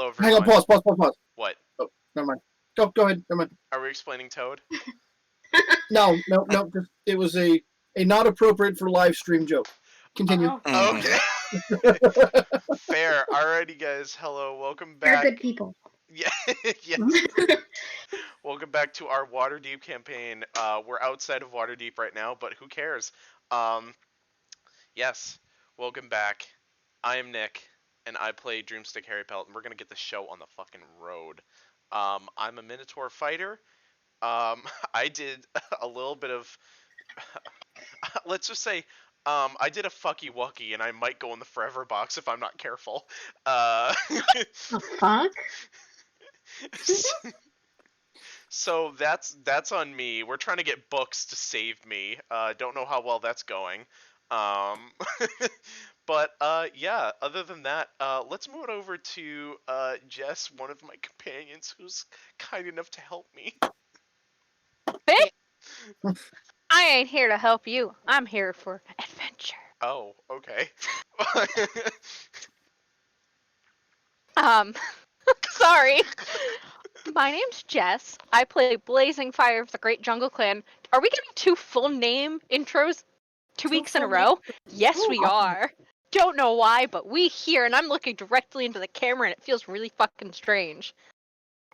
hello Hang on, everyone. pause. What? Oh, never mind. Go ahead. Never mind. Are we explaining Toad? No. Just, it was a not appropriate for live stream joke. Continue. Okay. Fair. Alrighty, guys. Hello. Welcome They're back. good people. Yeah. Yes. Welcome back to our Waterdeep campaign. We're outside of Waterdeep right now, but who cares? Yes. Welcome back. I am Nick, and I play Dreamstick Harry Pelt, and we're gonna get the show on the fucking road. I'm a Minotaur fighter. I did a little bit of, let's just say, I did a fucky wucky, and I might go in the forever box if I'm not careful. The fuck? So that's on me. We're trying to get books to save me. Don't know how well that's going. Um, but yeah. Other than that, let's move it over to Jess, one of my companions, who's kind enough to help me. Hey, I ain't here to help you. I'm here for adventure. Oh, okay. Sorry. My name's Jess. I play Blazing Fire of the Great Jungle Clan. Are we getting 2 full name intros 2 weeks in a row? Yes, we are. Don't know why, but we here, and I'm looking directly into the camera, and it feels really fucking strange.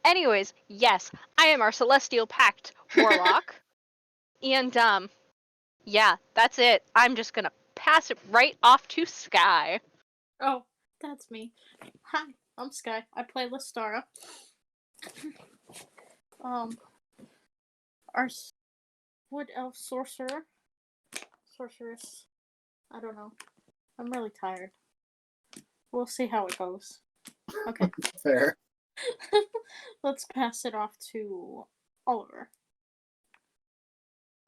Anyways, yes, I am our Celestial Pact Warlock. And, yeah, that's it. I'm just gonna pass it right off to Sky. Oh, that's me. Hi, I'm Sky. I play Listara. Our wood elf sorceress. I don't know. I'm really tired. We'll see how it goes. Okay. Fair. Let's pass it off to Oliver.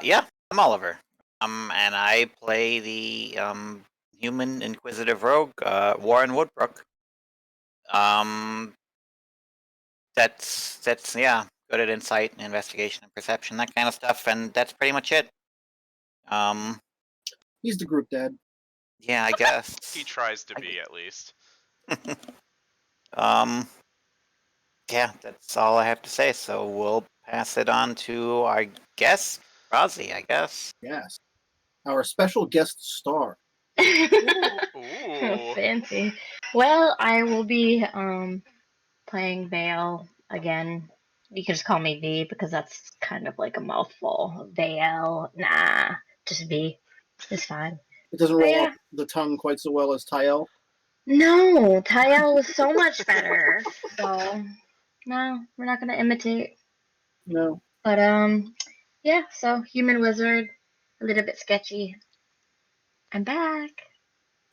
Yeah, I'm Oliver. And I play the human inquisitive rogue, Warren Woodbrook. That's yeah, good at insight and investigation and perception, that kind of stuff, and that's pretty much it. He's the group dad. Yeah, I guess. He tries to be, at least. Yeah, that's all I have to say. So we'll pass it on to our guest, Rozzy, I guess. Yes. Our special guest star. Ooh. Fancy. Well, I will be playing Vale again. You can just call me V because that's kind of like a mouthful. Vale, nah, just V. It's fine. It doesn't roll Yeah. off the tongue quite so well as Tyel. No, Tyel was so much better. So no, we're not gonna imitate. No. But yeah. So human wizard, a little bit sketchy. I'm back.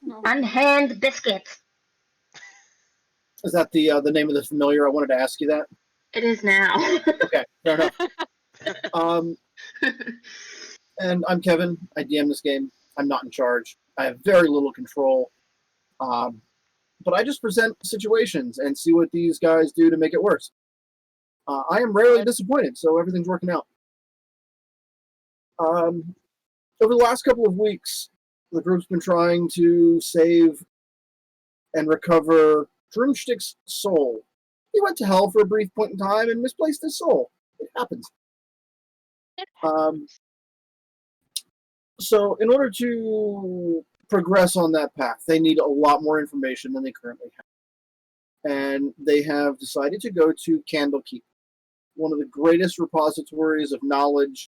No. Unhand biscuits. Is that the name of the familiar? I wanted to ask you that. It is now. Okay, fair enough. And I'm Kevin. I DM this game. I'm not in charge. I have very little control. But I just present situations and see what these guys do to make it worse. I am rarely disappointed, so everything's working out. Over the last couple of weeks, the group's been trying to save and recover Drumstick's soul. He went to hell for a brief point in time and misplaced his soul. It happens. So in order to progress on that path, they need a lot more information than they currently have. And they have decided to go to Candlekeep, one of the greatest repositories of knowledge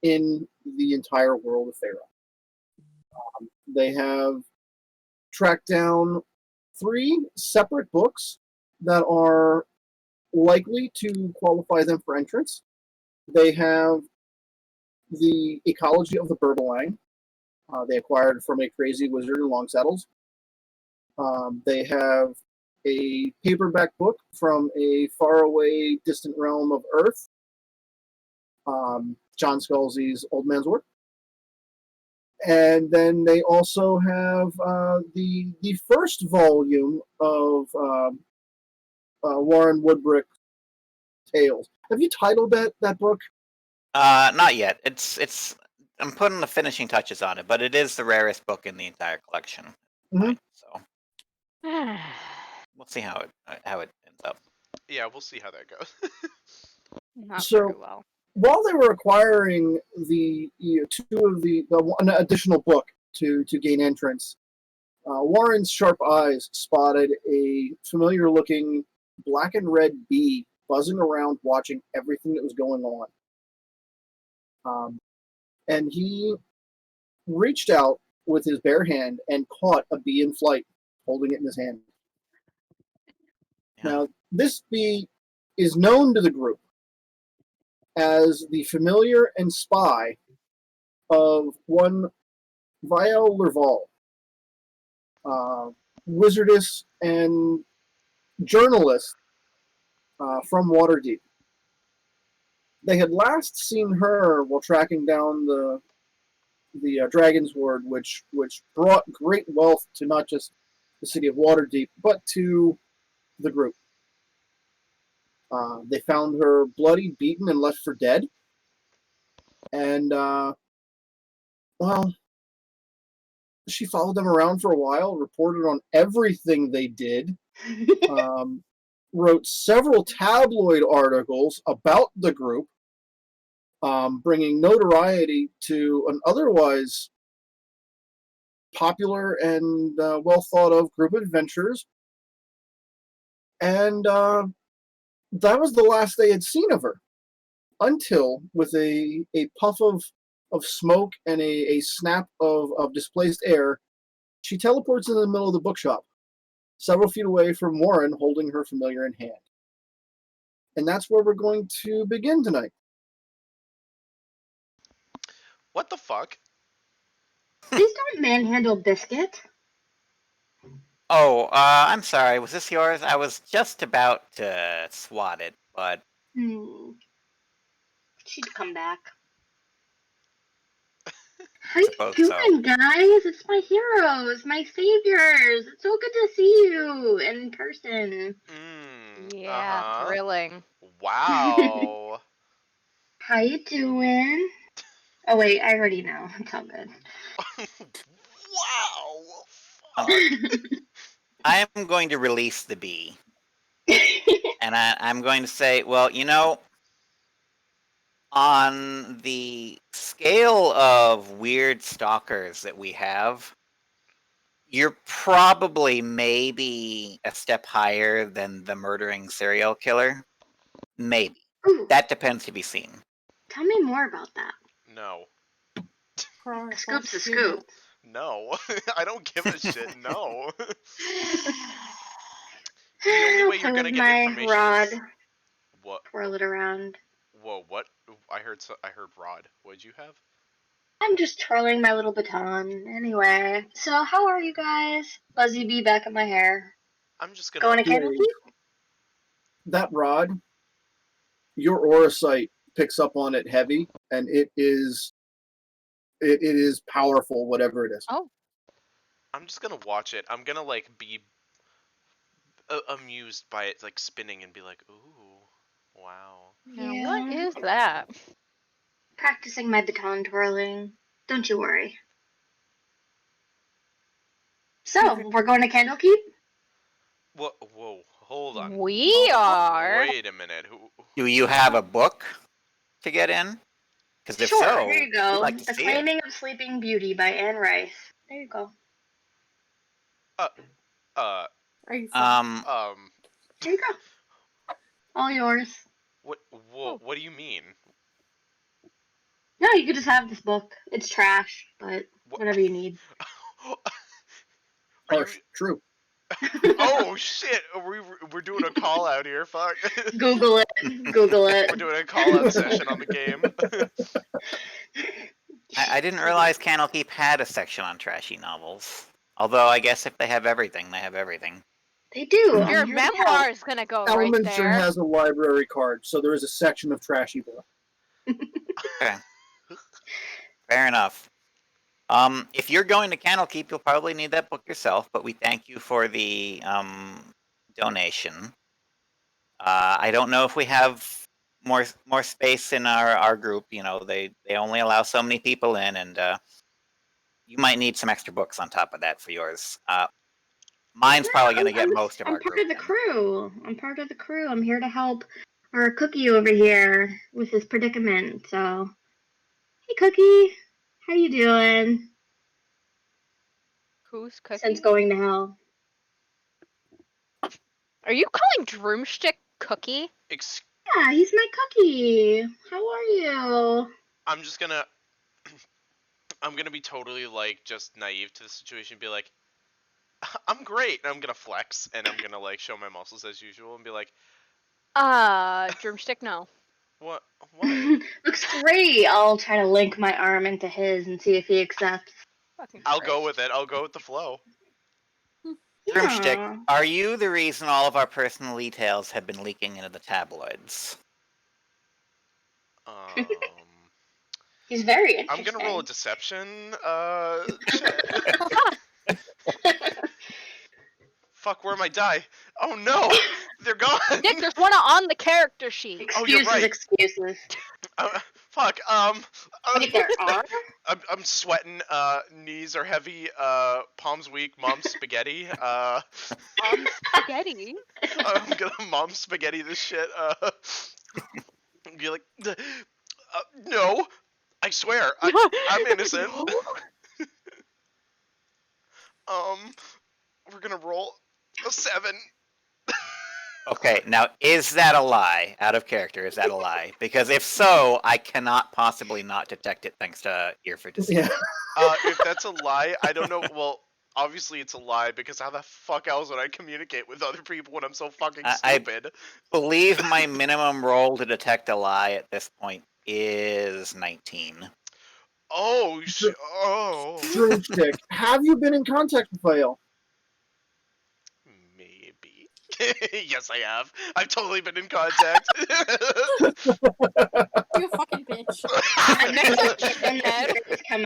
in the entire world of Pharaoh. They have tracked down 3 separate books that are likely to qualify them for entrance. They have the Ecology of the Burbalang. They acquired from a crazy wizard in Long Saddles. They have a paperback book from a faraway, distant realm of Earth. John Scalzi's Old Man's Work. And then they also have the first volume of Warren Woodbrook Tales. Have you titled that book? Not yet. It's. I'm putting the finishing touches on it, but it is the rarest book in the entire collection. Mhm. So we'll see how it ends opens up. Yeah, we'll see how that goes. Not So- very well. While they were acquiring the one additional book to gain entrance, Warren's sharp eyes spotted a familiar-looking black and red bee buzzing around, watching everything that was going on. And he reached out with his bare hand and caught a bee in flight, holding it in his hand. Yeah. Now, this bee is known to the group as the familiar and spy of one Vial Lerval, wizardess and journalist from Waterdeep. They had last seen her while tracking down the Dragon's Word, which brought great wealth to not just the city of Waterdeep, but to the group. They found her bloody, beaten, and left for dead. And, well, she followed them around for a while, reported on everything they did, wrote several tabloid articles about the group, bringing notoriety to an otherwise popular and well thought of group of adventurers. And that was the last they had seen of her, until, with a puff of smoke and a snap of displaced air, she teleports into the middle of the bookshop, several feet away from Warren, holding her familiar in hand. And that's where we're going to begin tonight. What the fuck? Please don't manhandle Biscuit. Oh, I'm sorry. Was this yours? I was just about to swat it, but She'd come back. How you Suppose doing, guys? It's my heroes, my saviors. It's so good to see you in person. Yeah, thrilling. Wow. How you doing? Oh wait, I already know. It's all good. Wow. Um, I am going to release the bee, and I'm going to say, well, on the scale of weird stalkers that we have, you're probably maybe a step higher than the murdering serial killer. Maybe. Ooh, That depends to be seen. tell me more about that. No. A scoop's a scoop. No. I don't give a shit. No. The only way you're Play gonna with get my information rod, is what? twirl it around. Whoa, what? I heard Rod. What'd you have? I'm just twirling my little baton. Anyway, so how are you guys? Buzzy bee back in my hair. I'm just gonna. Going to Candlekeep? That rod, your aura sight picks up on it heavy, and it is powerful, whatever it is. Oh, I'm just gonna watch it. I'm gonna like be amused by it like spinning and be like, ooh, wow. now what is that? Practicing my baton twirling. Don't you worry. So, we're going to Candlekeep? What? Whoa, hold on. We are. Wait a minute. Who? Do you have a book to get in? Because if Sure, so, here you we'd go. like to The see it. Claiming of Sleeping Beauty by Anne Rice. There you go. Uh. Are you Here you go. All yours. What? Whoa. What do you mean? No, you could just have this book. It's trash, but What? whatever you need. Are you? Harsh, true. Oh shit! We're doing a call out here. Fuck. Google it. Google it. We're doing a call out session on the game. I didn't realize Candlekeep had a section on trashy novels. Although I guess if they have everything, they have everything. They do. Mhm. Your and here we have- memoir is gonna go right Elementure there. has a library card, so there is a section of trashy book. Okay. Fair enough. If you're going to Candlekeep, you'll probably need that book yourself, but we thank you for the donation. I don't know if we have more space in our group. They only allow so many people in, and you might need some extra books on top of that for yours. Mine's probably going to I'm get most of I'm our part group. of the then. crew. I'm part of the crew. I'm here to help our Cookie over here with his predicament. So, hey, Cookie, how you doing? Who's Cookie? Since going to hell. Are you calling Droomstick Cookie? Ex- Yeah, he's my Cookie. How are you? I'm just gonna. I'm gonna be totally like just naive to the situation. And be like, I'm great. And I'm gonna flex and I'm gonna like show my muscles as usual and be like, Droomstick, no. what? What? Looks great. I'll try to link my arm into his and see if he accepts. Fucking I'll go Christ. with it. I'll go with the flow. Droomstick, Yeah. are you the reason all of our personal details have been leaking into the tabloids? He's very I'm interesting. gonna roll a deception. Check. Fuck, where are my die? Oh no, they're gone. Nick, there's one on the character sheet. Oh, you're right. Excuses. Fuck. Wait, there are? I'm sweating. Knees are heavy. Palms weak. Mom's spaghetti. Spaghetti. I'm gonna mom spaghetti this shit. Be like, no. I swear, I'm innocent. We're gonna roll a 7. Okay, now is that a lie? Out of character, is that a lie? Because if so, I cannot possibly not detect it thanks to ear for deceit. Yeah. If that's a lie, I don't know. Well, obviously it's a lie because how the fuck else would I communicate with other people when I'm so fucking I stupid? believe my minimum roll to detect a lie at this point is 19. Oh shit! Oh, Drumstick, have you been in contact with Vale? maybe. Yes, I have. I've totally been in contact. You fucking bitch.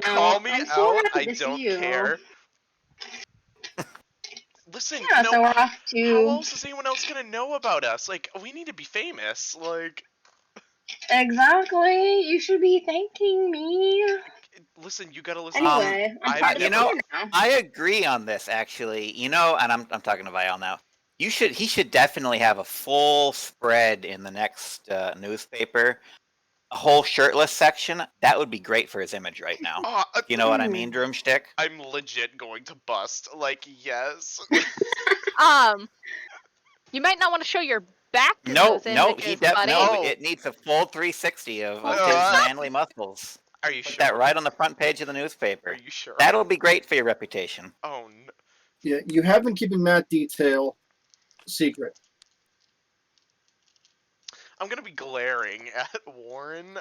Call me I'm so out. happy I to see don't you. care. Listen, Yeah, no. so we're off How to else is anyone else gonna know about us? Like, we need to be famous. Like, exactly. You should be thanking me. listen, you gotta listen. Anyway, I'm I've part of the never- crew now. I agree on this actually. And I'm talking to Vial now. He should definitely have a full spread in the next newspaper. A whole shirtless section. That would be great for his image right now. You know what I mean, Drumstick? I'm legit going to bust. Like, yes. You might not want to show your back in No, those images, buddy. Oh. it needs a full 360 of Full his 360. manly muscles. Are you Put sure? that right on the front page of the newspaper. Are you sure? That'll be great for your reputation. Oh no. Yeah, you have been keeping that detail secret. I'm gonna be glaring at Warren.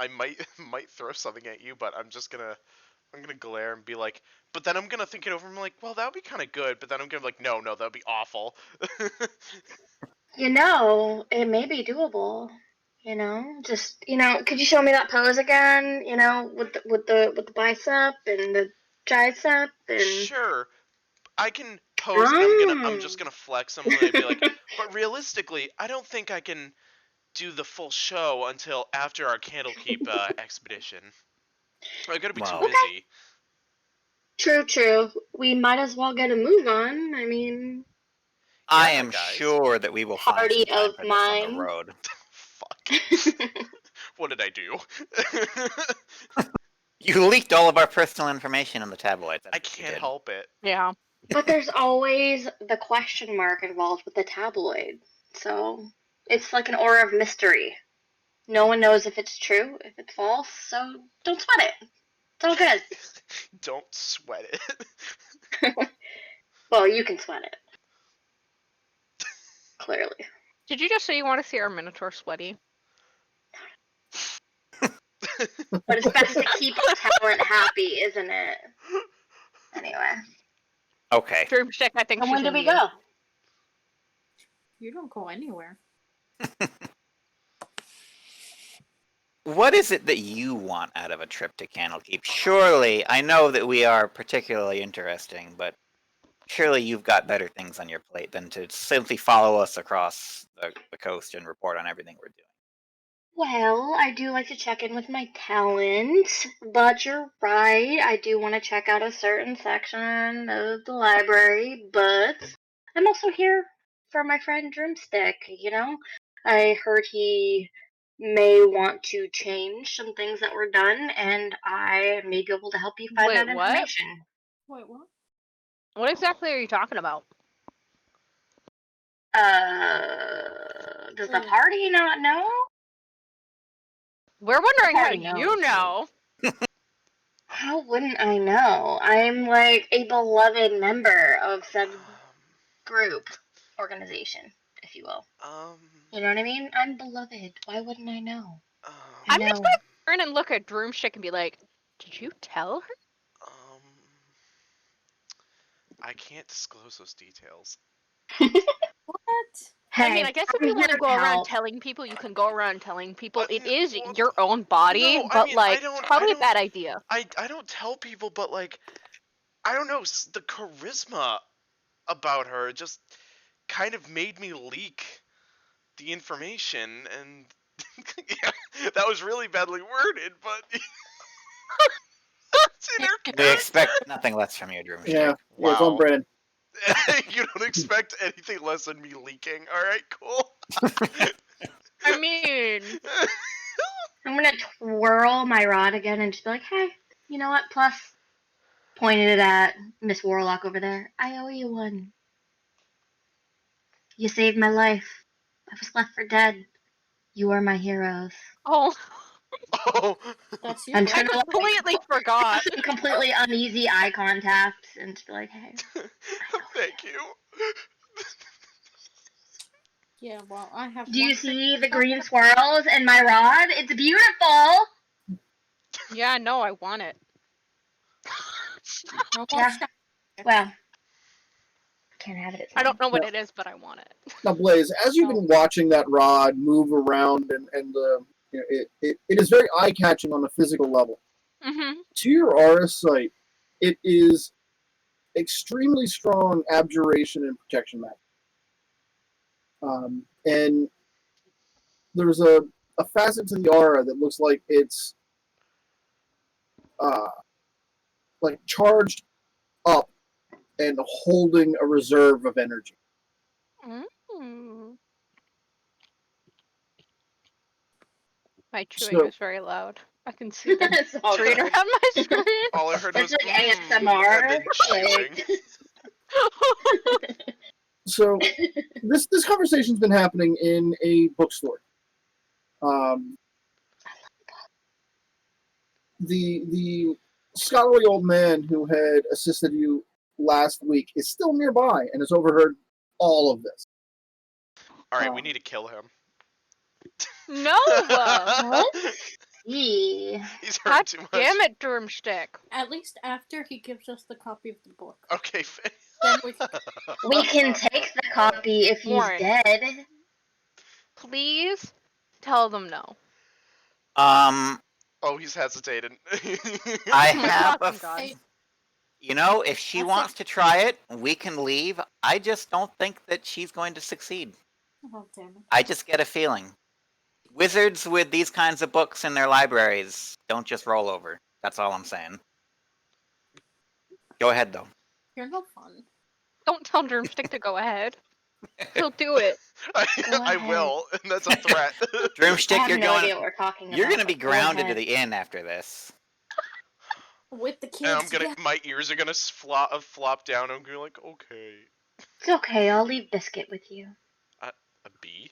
I might throw something at you, but I'm gonna glare and be like, but then I'm gonna think it over. I'm like, well, that would be kind of good, but then I'm gonna be like, no, that would be awful. You know, it may be doable. You know, just could you show me that pose again? You know, with the bicep and the tricep and. Sure, I can pose, and I'm just gonna flex them, and I'd be like, but realistically, I don't think I can do the full show until after our Candlekeep expedition. I'm gonna be too busy. True. We might as well get a move on. I mean, I Yeah, am guys. sure that we will find Party some time of for this on the mine. road. Fuck. What did I do? You leaked all of our personal information in the tabloids. I can't help it. Yeah. But there's always the question mark involved with the tabloid. So it's like an aura of mystery. No one knows if it's true, if it's false, so don't sweat it. It's all good. Don't sweat it. Well, you can sweat it. Clearly. Did you just say you want to see our Minotaur sweaty? But it's best to keep the talent happy, isn't it? Anyway. Okay. Droomstick, I think And when she's do we in you. go? You don't go anywhere. What is it that you want out of a trip to Candlekeep? Surely, I know that we are particularly interesting, but surely you've got better things on your plate than to simply follow us across the coast and report on everything we're doing. Well, I do like to check in with my talents, but you're right. I do want to check out a certain section of the library, but I'm also here for my friend Drumstick, you know? I heard he may want to change some things that were done, and I may be able to help you find Wait, that what? information. Wait, what? What exactly are you talking about? Does the party not know? We're wondering how Party you knows. know. How wouldn't I know? I'm like a beloved member of said group, organization, if you will. You know what I mean? I'm beloved. Why wouldn't I know? I I'm just know. gonna turn and look at Droomstick and be like, "Did you tell her?" I can't disclose those details. What? I mean, Hey, I guess if I'm you want to here go to around help. telling people, you can go around telling people. It is Well, your own body, no, I but mean, like, it's probably a bad idea. I don't tell people, but like, I don't know, the charisma about her just kind of made me leak the information, and yeah, that was really badly worded, but it's in her We character. expect nothing less from you, Drumstick. Yeah, it's on Wow. brand. You don't expect anything less than me leaking. All right, cool. I mean, I'm gonna twirl my rod again and just be like, hey, you know what? Plus, pointed it at Miss Warlock over there. I owe you one. You saved my life. I was left for dead. You are my heroes. oh, Oh, That's you. I'm Right? I trying to completely forgot. some completely uneasy eye contact and just be like, hey, I owe thank you. Yeah. Well, I have. Do you one see the thing- green swirls in my rod? It's beautiful. Yeah, no, I want it. No more Yeah. stuff. Well, can't have it. It's I don't mine. know what it is, but I want it. Now, Blaze, as you've been watching that rod move around, and it is very eye catching on a physical level. Mm-hmm. To your aura sight, it is extremely strong abjuration and protection magic. And there's a facet to the aura that looks like it's like charged up and holding a reserve of energy. Mm. My chewing So is very loud. I can see the It's all screen good. around my screen. All I heard It's was like and ASMR. then chewing. so this conversation's been happening in a bookstore. The scholarly old man who had assisted you last week is still nearby and has overheard all of this. All right, we need to kill him. No! Gee. He's hurt God too much. damn it, Drumstick. At least after he gives us the copy of the book, Okay. then we can. We can take the copy if he's Warren. dead. Please tell them no. Oh, he's hesitating. I Oh my have a. fucking God. You know, if she That's wants to try it, we can leave. I just don't think that she's going to succeed. Oh damn it! I just get a feeling. Wizards with these kinds of books in their libraries don't just roll over. That's all I'm saying. Go ahead, though. You're no fun. Don't tell Drumstick to go ahead. He'll do it. I will, and that's a threat. I Broomstick, have you're no going. idea what we're talking You're about. going to be but go grounded to ahead. the inn after this. With the kids. And I'm gonna, Yeah. my ears are gonna flop down. I'm gonna be like, okay, It's okay. I'll leave Biscuit with you. a bee.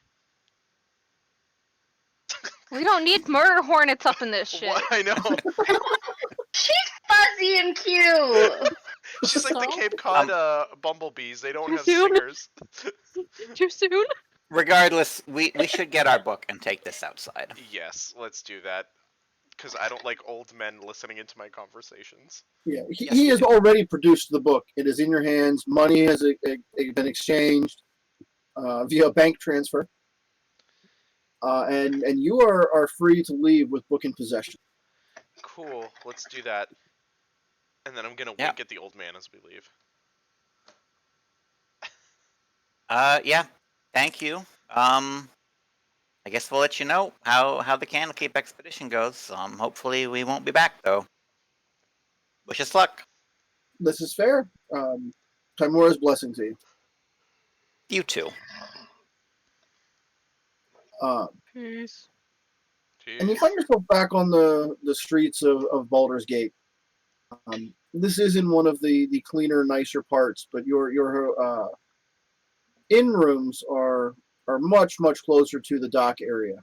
We don't need murder hornets up in this shit. What? I know. She's fuzzy and cute. She's like the So? Cape Cod bumblebees. They don't Too have soon? stingers. Too soon? Regardless, we should get our book and take this outside. Yes, let's do that. Because I don't like old men listening into my conversations. Yeah, Yes, he we has do. already produced the book. It is in your hands. Money has been exchanged via bank transfer, and you are free to leave with book in possession. Cool. Let's do that. And then I'm gonna Yeah. wink at the old man as we leave. Yeah. Thank you. I guess we'll let you know how the Candlekeep expedition goes. Hopefully we won't be back though. Wish us luck. This is fair. Timora's blessing to you. You too. Peace. And you Jeez. find yourself back on the streets of Baldur's Gate. This is in one of the cleaner, nicer parts, but your inn rooms are much closer to the dock area.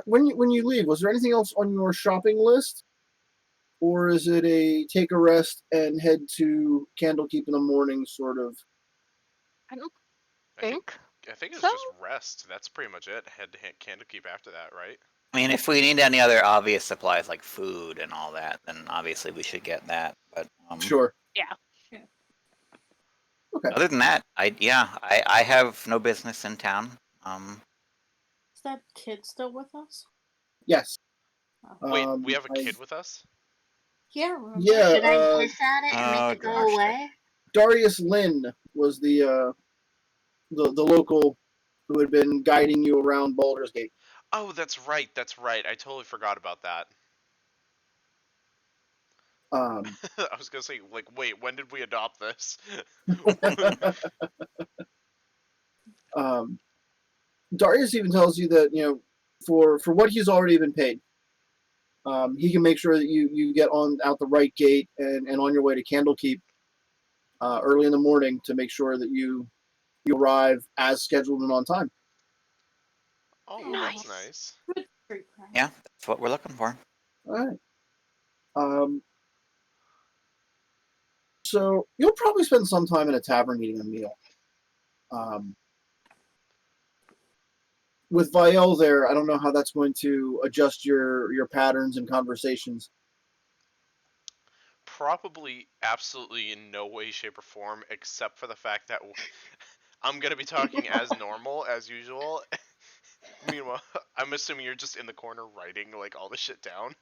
When you leave, was there anything else on your shopping list, or is it a take a rest and head to Candlekeep in the morning sort of? I don't I think think it's so. just rest. That's pretty much it. Head to Candlekeep after that, right? I mean, if we need any other obvious supplies like food and all that, then obviously we should get that. But Sure. Yeah. Okay. other than that, I have no business in town. Is that kid still with us? Yes. Wait, we have a I- kid with us? Yeah, remember? Yeah. Should I hiss at it and oh, make it go gosh. away? Darius Lynn was the local who had been guiding you around Baldur's Gate. Oh, that's right. That's right. I totally forgot about that. I was gonna say, like, wait, when did we adopt this? Darius even tells you that for what he's already been paid, he can make sure that you get out the right gate and on your way to Candlekeep early in the morning to make sure that you arrive as scheduled and on time. Oh, well, Nice. that's nice. Good street cred. Yeah, that's what we're looking for. All right. So you'll probably spend some time in a tavern eating a meal. With Vielle there, I don't know how that's going to adjust your patterns and conversations. Probably absolutely in no way, shape, or form, except for the fact that I'm gonna be talking as normal as usual. Meanwhile, I'm assuming you're just in the corner writing like all the shit down.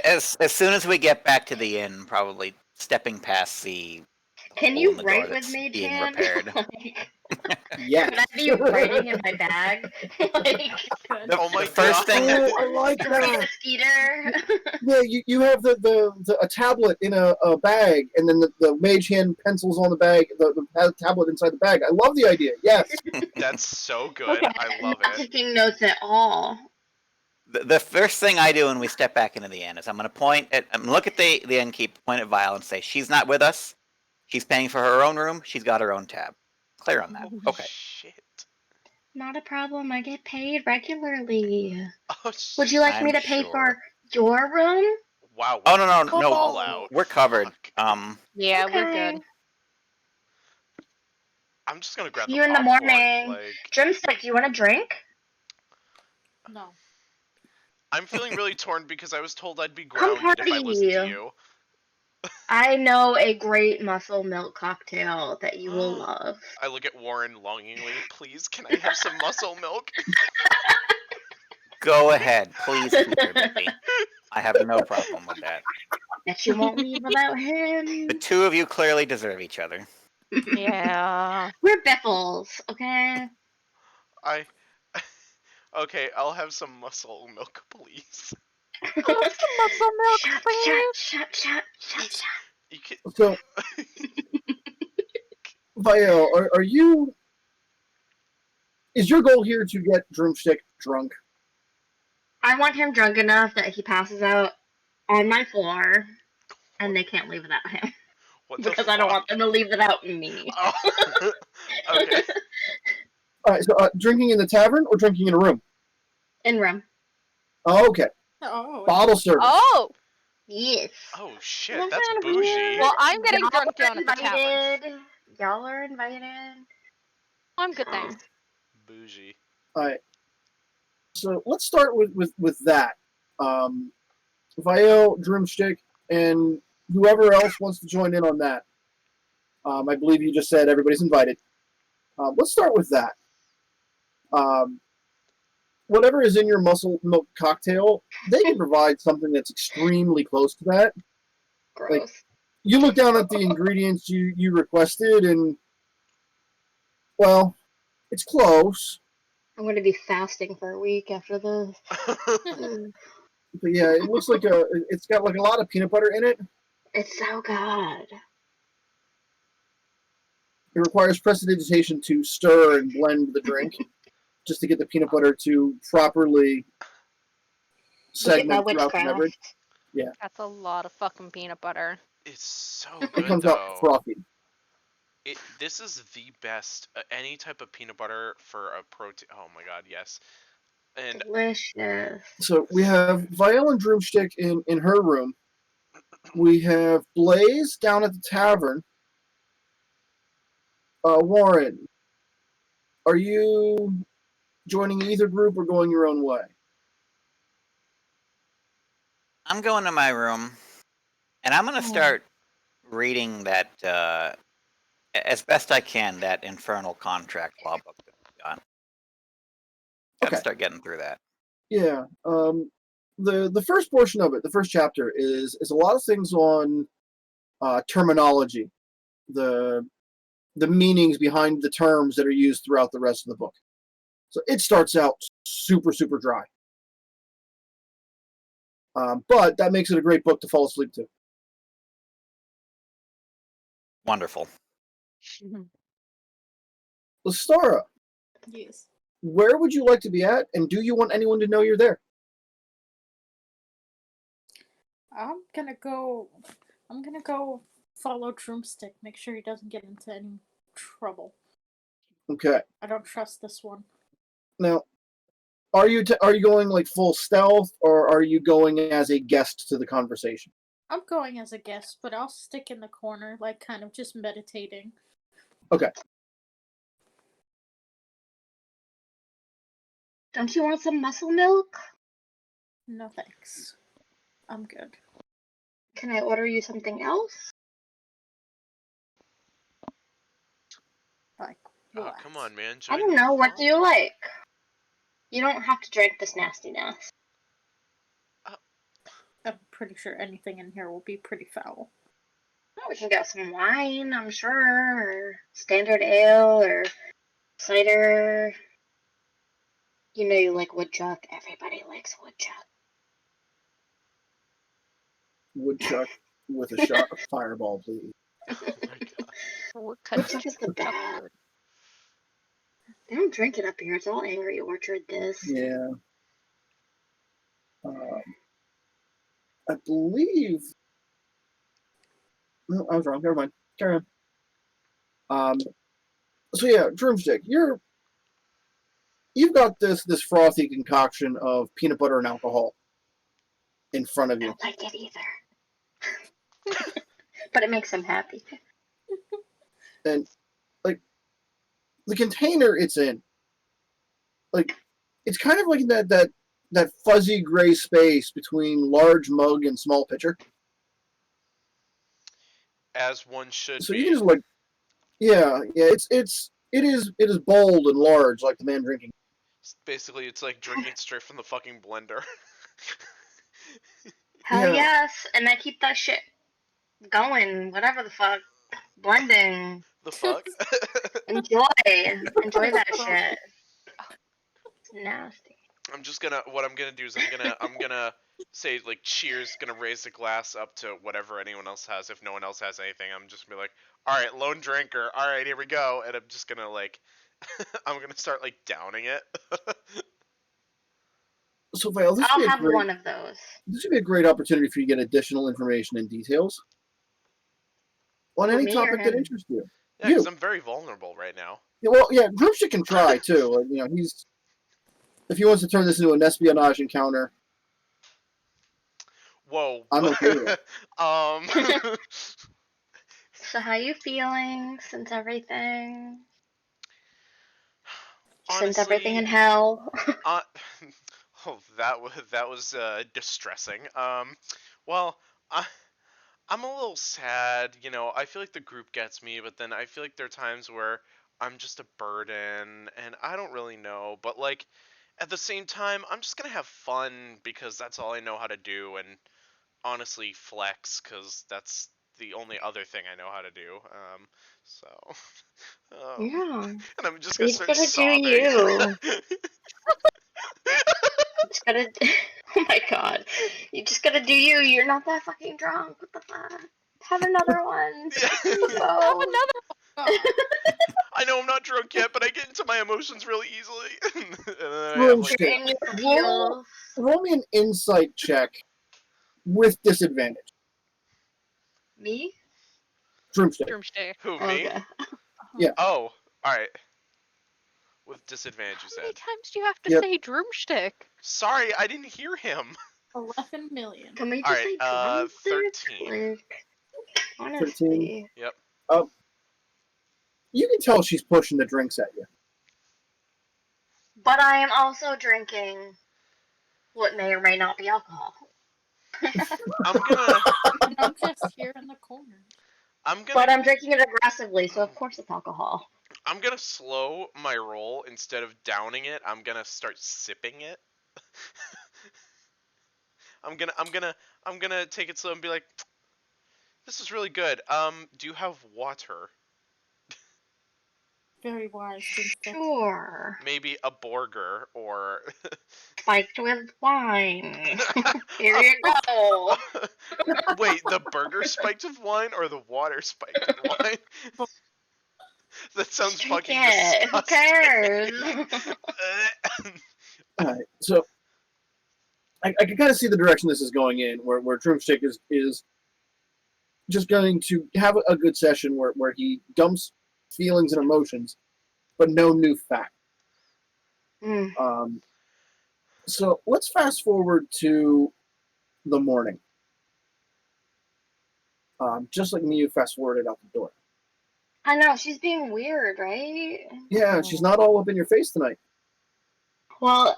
As soon as we get back to the inn, probably stepping past the Can hole you in the door write with that's Mage being Hand? repaired. Yes. Can I be writing in my bag? Like, Good. The, Oh my the first God. thing. Oh, I like to read that. a Skeeter? Yeah, you have a tablet in a bag, and then the mage hand pencils on the bag, the tablet inside the bag. I love the idea. Yes. That's so good. I love Not it. taking notes at all. The first thing I do when we step back into the inn is I'm going to look at the innkeep, point at Vile, and say, "She's not with us. She's paying for her own room. She's got her own tab. Clear on that." Oh, Okay. shit. Not a problem. I get paid regularly. Oh shit. Would you like me I'm to pay sure. for your room? Wow. Oh no. All out. We're covered. Fuck. Yeah, we're Okay. good. I'm just gonna grab See the you in the popcorn. morning. Like, Drumstick, do you want a drink? No. I'm feeling really torn because I was told I'd be Come grounded if I listened to party. you. I know a great muscle milk cocktail that you will love. I look at Warren longingly. Please, can I have some muscle milk? Go ahead, please, Peter Bippy. I have no problem with that. Bet you won't leave without him. The two of you clearly deserve each other. Yeah. We're Biffles, okay? Okay, I'll have some muscle milk, please. Muscle milk, Shut, please. shut. You can... So, Vielle, are you? Is your goal here to get Drumstick drunk? I want him drunk enough that he passes out on my floor, and they can't leave without him. What the Because I don't fuck? want them to leave without me. Oh. Okay. All right. So, drinking in the tavern or drinking in a room? In room. Oh, okay. Oh. Bottle service. Oh. Yes. Oh shit, Isn't that's that bougie. weird? Well, I'm getting Y'all drunk are down at the tavern. invited. Y'all are invited. I'm good, thanks. Bougie. All right. So let's start with that. Vielle, Drumstick, and whoever else wants to join in on that. I believe you just said everybody's invited. Let's start with that. Whatever is in your muscle milk cocktail, they can provide something that's extremely close to that. Gross. you look down at the ingredients you requested, and well, it's close. I'm gonna be fasting for a week after this. But yeah, it looks like it's got like a lot of peanut butter in it. It's so good. It requires prestidigitation to stir and blend the drink, just to get the peanut butter to properly Look at my segment throughout the beverage. witchcraft. Yeah, That's a lot of fucking peanut butter. It's so it good comes out though. frothy. This is the best any type of peanut butter for a protein. Oh my god, yes. And Delicious. So we have Vielle and Droomstick in her room. We have Blaze down at the tavern. Warren, are you joining either group or going your own way? I'm going to my room, and I'm going to start reading that, as best I can, that infernal contract law book that we got. Gotta Okay. start getting through that. Yeah. The first portion of it, the first chapter, is a lot of things on terminology, the meanings behind the terms that are used throughout the rest of the book. So it starts out super dry. But that makes it a great book to fall asleep to. Wonderful. Lestara, Yes. where would you like to be at, and do you want anyone to know you're there? I'm gonna go follow Droomstick. Make sure he doesn't get into any trouble. Okay. I don't trust this one. Now, are you going like full stealth, or are you going as a guest to the conversation? I'm going as a guest, but I'll stick in the corner, like kind of just meditating. Okay. Don't you want some muscle milk? No thanks. I'm good. Can I order you something else? Like oh, what? come on, man. I Join don't the know. What do you fun. like? You don't have to drink this nastiness. I'm pretty sure anything in here will be pretty foul. Oh, we can get some wine, I'm sure, or standard ale, or cider. You know you like woodchuck. Everybody likes woodchuck. Woodchuck with a shot of Fireball, please. Oh my god. Woodchuck is the best. They don't drink it up here. It's all Angry Orchard this. Yeah. I believe. No, I was wrong. Never mind. Carry on. So yeah, Droomstick, you've got this frothy concoction of peanut butter and alcohol in front of I you. don't like it either. But it makes them happy. And like the container it's in, like it's kind of like that fuzzy gray space between large mug and small pitcher. As one should So be. you can just like, yeah, it is bold and large like the man drinking. Basically, it's like drinking straight from the fucking blender. Hell Yeah. yes, and I keep that shit going, whatever the fuck. Blending. The fuck? Enjoy that shit. It's nasty. What I'm gonna do is I'm gonna say like cheers, gonna raise the glass up to whatever anyone else has. If no one else has anything, I'm just gonna be like, all right, lone drinker, all right, here we go, and I'm just gonna like, I'm gonna start like downing it. So Vale, I'll have one of those. this would be a great opportunity for you to get additional information and details on For any me or topic that him? interests you. Yeah, because You. I'm very vulnerable right now. Yeah, well, yeah, Groupshit can try too. Like, if he wants to turn this into an espionage encounter, Whoa. I'm okay with it. So how you feeling since everything? Since everything in Honestly, hell? uh, oh, that was distressing. Well, I'm a little sad. You know, I feel like the group gets me, but then I feel like there are times where I'm just a burden, and I don't really know. But like, at the same time, I'm just gonna have fun because that's all I know how to do, and honestly, flex because that's the only other thing I know how to do. So, Yeah. and I'm just You gonna just start gotta do sobbing. you. You just gotta. Oh my god. You just gotta do you. You're not that fucking drunk. What the fuck? Have another one. It's on the Have phone. another Oh, I know I'm not drunk yet, but I get into my emotions really easily. And then I have Broomstick. You're in your Roll, feels. roll me an insight check with disadvantage. Me? Broomstick. Drumstick. who, me? Okay. Yeah. Oh, alright. With disadvantage, you How many said. times do you have to Yep. say drumstick? Sorry, I didn't hear him. 11 million. Can we just say Alright, drumstick? 13. Like, honestly. Yep. You can tell she's pushing the drinks at you. But I am also drinking what may or may not be alcohol. I'm gonna And I'm just here in the corner. But I'm drinking it aggressively, so of course it's alcohol. I'm gonna slow my roll. Instead of downing it, I'm gonna start sipping it. I'm gonna take it slow and be like, this is really good. Do you have water? Very wise, Drumstick. Sure. Maybe a burger or Spiked with wine. Here you go. Wait, the burger spiked with wine or the water spiked with wine? That sounds Just drink fucking it. Who disgusting. cares? Alright, so I can kind of see the direction this is going in, where Drumstick is just going to have a good session where he dumps feelings and emotions, but no new fact. Mm. So let's fast forward to the morning. Just like me, you fast forwarded out the door. I know, she's being weird, right? Yeah, she's not all up in your face tonight. Well,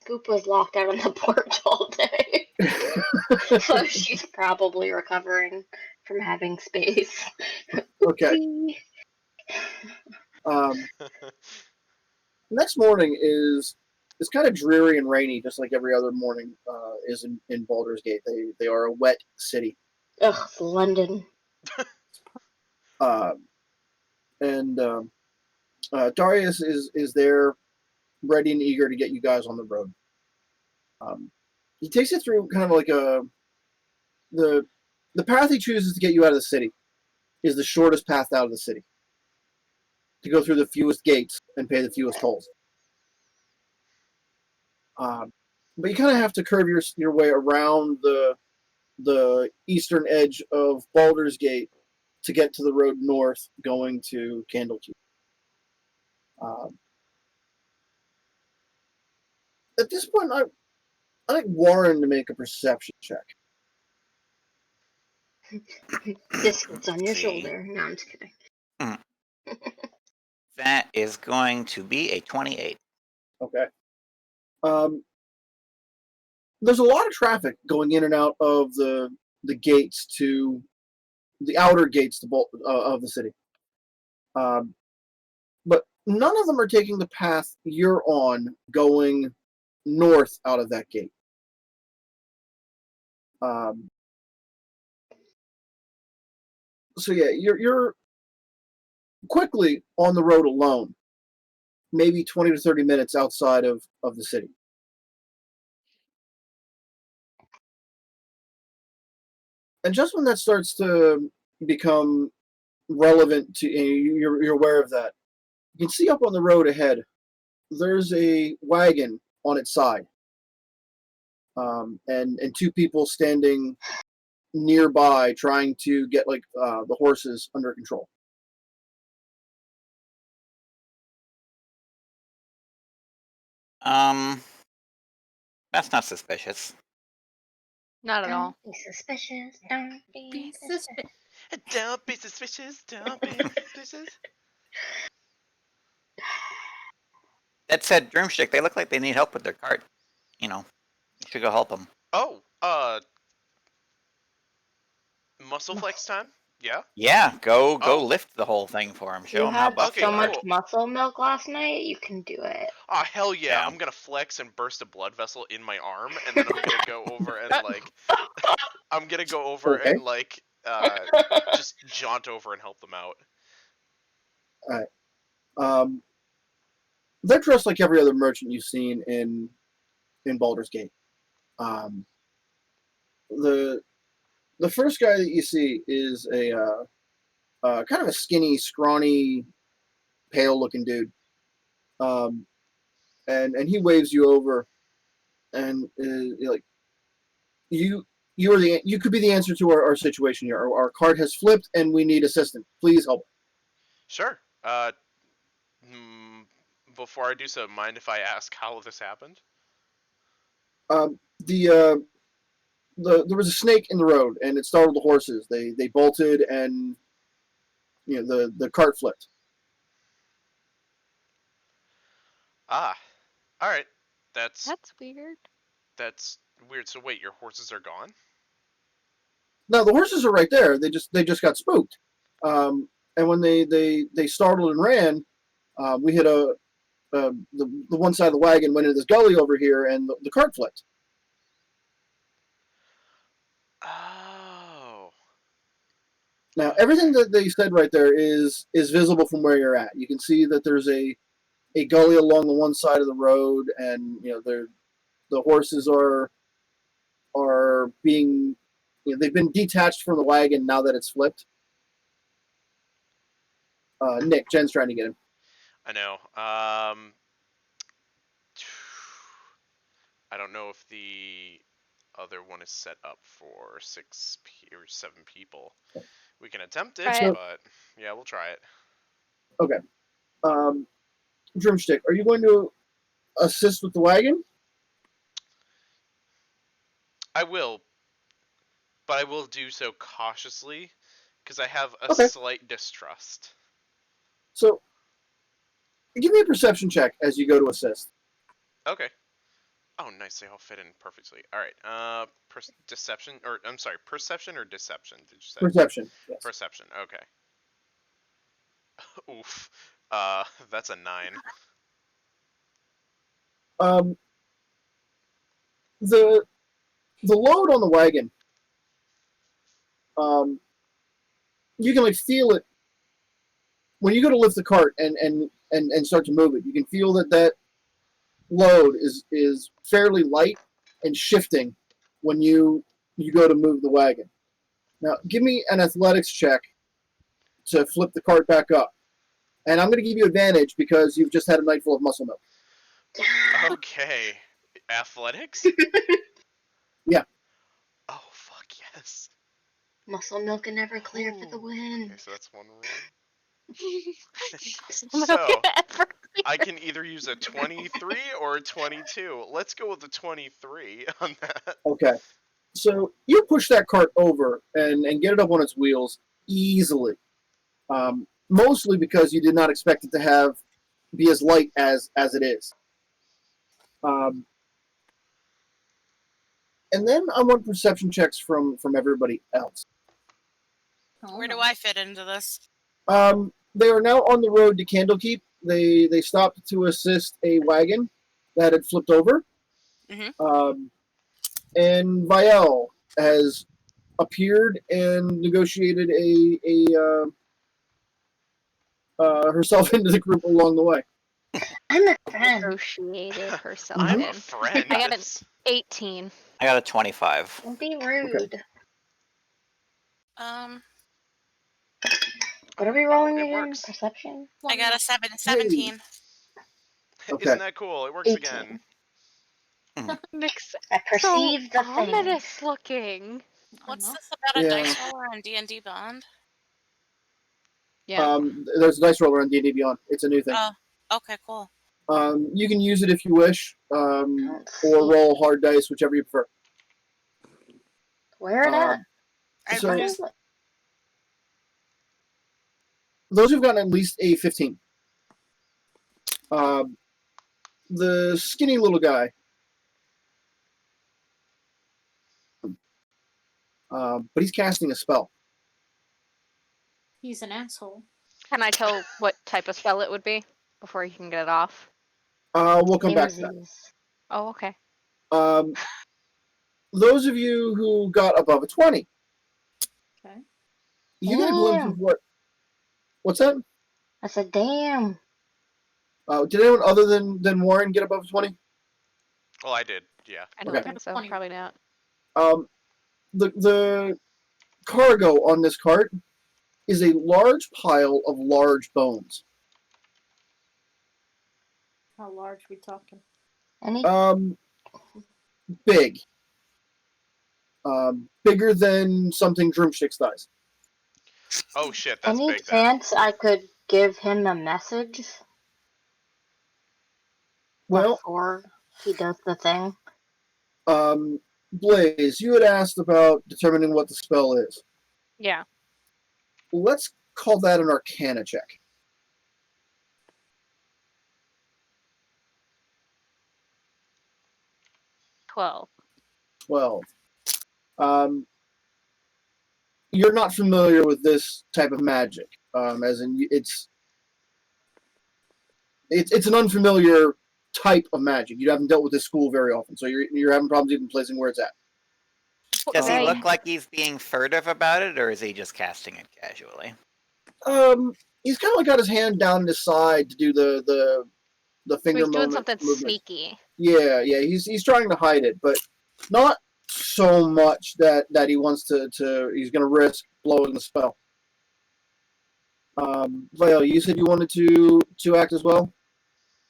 Scoop was locked out on the porch all day. So she's probably recovering from having space. Okay. Next morning is kind of dreary and rainy, just like every other morning is in Baldur's Gate. They are a wet city. Ugh, it's London. And Darius is there, ready and eager to get you guys on the road. He takes you through kind of like the path he chooses to get you out of the city is the shortest path out of the city, to go through the fewest gates and pay the fewest tolls. But you kind of have to curve your way around the eastern edge of Baldur's Gate to get to the road north going to Candlekeep. At this point, I like Warren to make a perception check. This gets on your See. shoulder. No, I'm just kidding. That is going to be a 28. Okay. There's a lot of traffic going in and out of the gates to the outer gates of the city. But none of them are taking the path you're on, going north out of that gate. So yeah, you're quickly on the road alone, maybe 20 to 30 minutes outside of the city. And just when that starts to become relevant to you're aware of that, you can see up on the road ahead, there's a wagon on its side, and two people standing nearby trying to get the horses under control. That's not suspicious. Not at all. Don't be suspicious. Don't be suspicious. Don't be suspicious. Don't be suspicious. That said, Drumstick, they look like they need help with their cart. You should go help them. Oh, muscle flex time? Yeah? Yeah, go Oh. lift the whole thing for them. Show You them how had buff Okay, so you are. much cool. muscle milk last night, you can do it. Ah, hell yeah. Yeah. I'm gonna flex and burst a blood vessel in my arm, and then I'm gonna go over and Okay. just jaunt over and help them out. They're dressed like every other merchant you've seen in Baldur's Gate. The first guy that you see is a kind of a skinny, scrawny, pale-looking dude, and he waves you over, and like you could be the answer to our situation here. Our cart has flipped, and we need assistance. Please help. Sure. Before I do so, mind if I ask how this happened? There was a snake in the road, and it startled the horses. They bolted, and the cart flipped. Ah, all right. That's weird. that's weird. So wait, your horses are gone? No, the horses are right there. They just got spooked. And when they startled and ran, we hit the one side of the wagon went into this gully over here, and the cart flipped. Oh. Now everything that they said right there is visible from where you're at. You can see that there's a gully along the one side of the road, and the horses are being they've been detached from the wagon now that it's flipped. Nick, Jen's trying to get him. I know. I don't know if the other one is set up for 6 or 7 people. We can attempt it, but yeah, we'll try it. Okay. Drumstick, are you going to assist with the wagon? I will, but I will do so cautiously because I have a Okay. slight distrust. So, give me a perception check as you go to assist. Okay. Oh, nice. They all fit in perfectly. All right. Deception, or I'm sorry, perception or deception? Did you say? Perception. Yes. Perception. Okay. Oof. That's a 9. The load on the wagon, you can feel it when you go to lift the cart and start to move it. You can feel that load is fairly light and shifting when you go to move the wagon. Now, give me an athletics check to flip the cart back up, and I'm going to give you advantage because you've just had a night full of muscle milk. Okay. Athletics? Yeah. Oh, fuck yes. Muscle milk and never clear for the win. Okay, so that's one roll. I'm So, gonna get for I can either use a 23 or a 22. Let's go with the 23 on that. Okay. So you push that cart over and get it up on its wheels easily. Mostly because you did not expect it to be as light as it is. And then I want perception checks from everybody else. Where do I fit into this? They are now on the road to Candlekeep. They stopped to assist a wagon that had flipped over. Mm-hmm. And Vielle has appeared and negotiated herself into the group along the way. I'm a friend. negotiated herself I'm in. a friend. I got an 18. I got a 25. Don't be rude. What are we rolling It again? works. Perception? I got a 17. Okay. Isn't that cool? It works 18. again. Mix. I perceive the thing. Ominous looking. What's know. this about a Yeah. dice roller on D&D Bond? Yeah. There's a dice roller on D&D Beyond. It's a new thing. Oh, okay, cool. You can use it if you wish, or roll hard dice, whichever you prefer. Where at? So- I just, Those who've gotten at least a 15. The skinny little guy. But he's casting a spell. He's an asshole. Can I tell what type of spell it would be before you can get it off? We'll come back to that. Whimsies. Oh, okay. Those of you who got above a 20. Okay. You get a glimpse Damn. of what? What's that? I said, damn. Did anyone other than Warren get above 20? Well, I did. Yeah. I don't Okay. think so. 20. Probably not. The cargo on this cart is a large pile of large bones. How large we talking? Any? Big. Bigger than something Drumstick size. Oh shit, that's Any big then. chance I could give him a message Well, before he does the thing? Blaze, you had asked about determining what the spell is. Yeah. Let's call that an Arcana check. 12. 12. You're not familiar with this type of magic, as in it's an unfamiliar type of magic. You haven't dealt with this school very often, so you're having problems even placing where it's at. Does he Right. look like he's being furtive about it, or is he just casting it casually? He's kind of like got his hand down his side to do the So finger he's doing movement. something sneaky. Yeah. He's trying to hide it, but not so much that he wants to he's going to risk blowing the spell. Vale, you said you wanted to act as well?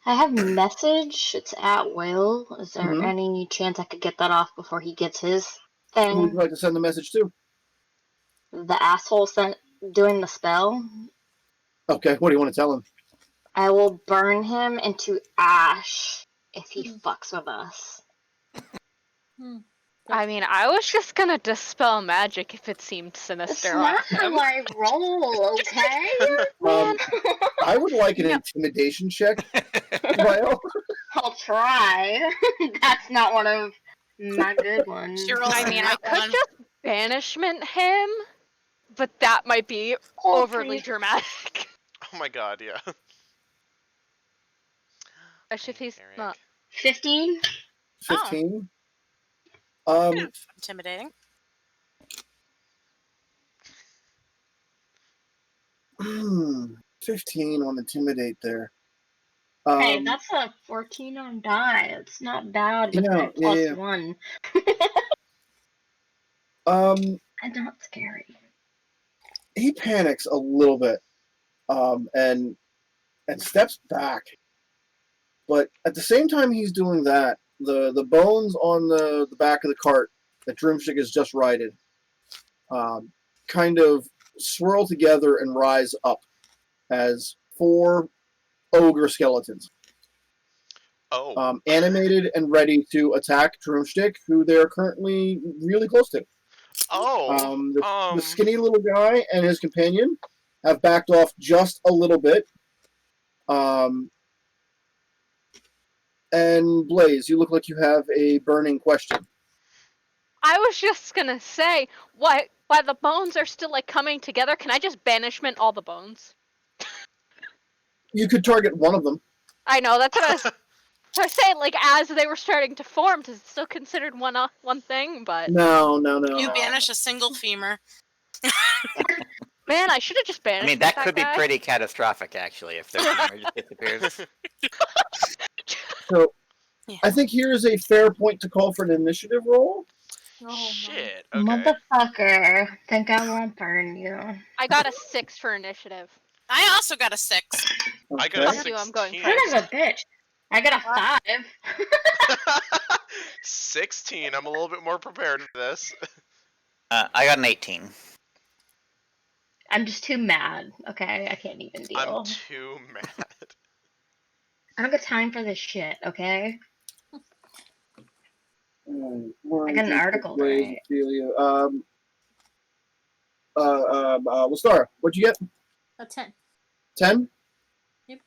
I have message. It's at will. Is there Mhm. any chance I could get that off before he gets his Who would thing? you like to send the message to? The asshole doing the spell. Okay, what do you want to tell him? I will burn him into ash if he fucks with us. I mean, I was just gonna dispel magic if it seemed It's sinister on not him. how I roll, okay? I would like an intimidation check, Vale. I'll try. That's not one of my good ones. She rolls I a mean, I nat could one. just banishment him, but that might be overly dramatic. Oh my god, yeah. Especially if he's Eric. not. 15? 15. Intimidating. 15 on intimidate there. Hey, that's a 14 on die. It's not bad with my yeah. +1. And not scary. He panics a little bit, and steps back. But at the same time he's doing that, the bones on the back of the cart that Drumstick has just righted, kind of swirl together and rise up as 4 ogre skeletons. Oh. Animated and ready to attack Drumstick, who they're currently really close to. The skinny little guy and his companion have backed off just a little bit. And Blaze, you look like you have a burning question. I was just gonna say, why the bones are still like coming together? Can I just banishment all the bones? You could target one of them. I know that's what I was saying. Like as they were starting to form, is it still considered one thing? But No. You banish a single femur. man, I should have just banished. I mean, that could guy. be pretty catastrophic, actually, if their femur just disappears. So, Yeah. I think here is a fair point to call for an initiative roll. Oh, Shit. Okay. Motherfucker. Think I won't burn you. I got a 6 for initiative. I also got a 6. I got a Fuck 16. you, I'm going Son of a bitch. I got a 5. 16. I'm a little bit more prepared for this. I got an 18. I'm just too mad, okay? I can't even deal. I'm too mad. I don't got time for this shit, okay? I got an article today. Lastara, what'd you get? A 10. 10? Yep.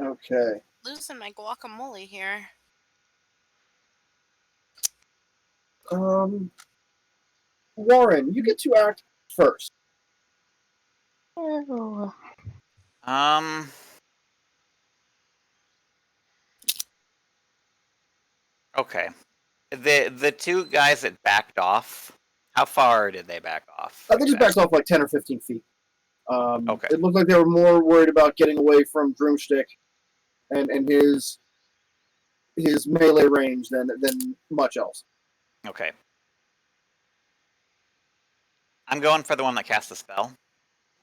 Okay. Losing my guacamole here. Warren, you get to act first. Ew. Okay. The 2 guys that backed off, How far did they back off? They just backed off like 10 or 15 feet. Okay. It looked like they were more worried about getting away from Broomstick and his melee range than much else. Okay. I'm going for the one that cast the spell.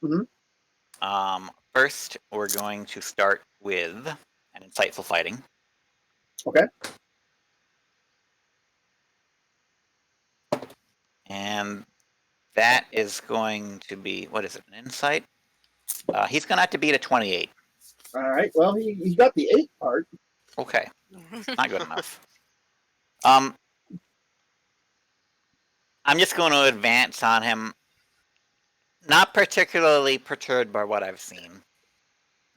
Mm-hmm. First, we're going to start with an insightful fighting. Okay. And that is going to be, what is it, an insight? He's going to have to beat a 28. All right. Well, he got the 8 part. Okay. Not good enough. I'm just going to advance on him. Not particularly perturbed by what I've seen.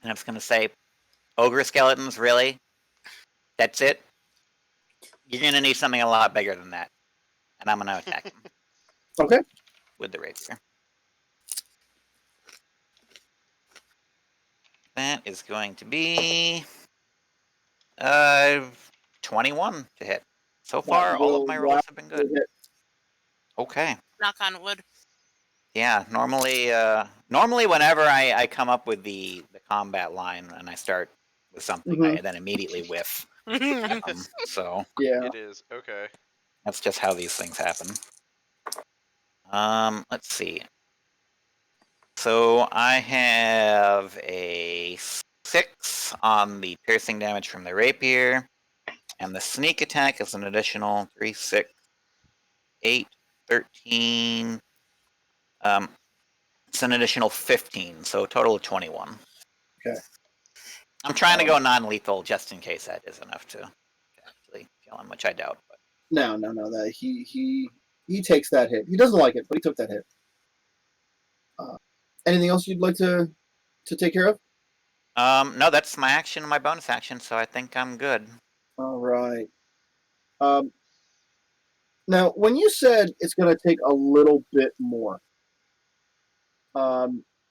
And I'm just going to say, ogre skeletons, really? That's it? You're going to need something a lot bigger than that. And I'm going to attack him. Okay. With the rapier. That is going to be 21 to hit. So far, all of my rolls have been good. Okay. Knock on wood. Yeah, normally whenever I come up with the combat line and I start with something, I then immediately whiff. So yeah, it is okay. That's just how these things happen. Let's see. So I have a 6 on the piercing damage from the rapier, and the sneak attack is an additional 3, 6, 8, 13. It's an additional 15, so a total of 21. Okay. I'm trying to go non-lethal just in case that is enough to actually kill him, which I doubt. But No. That he takes that hit. He doesn't like it, but he took that hit. Anything else you'd like to take care of? No, that's my action and my bonus action, so I think I'm good. All right. Now, when you said it's going to take a little bit more,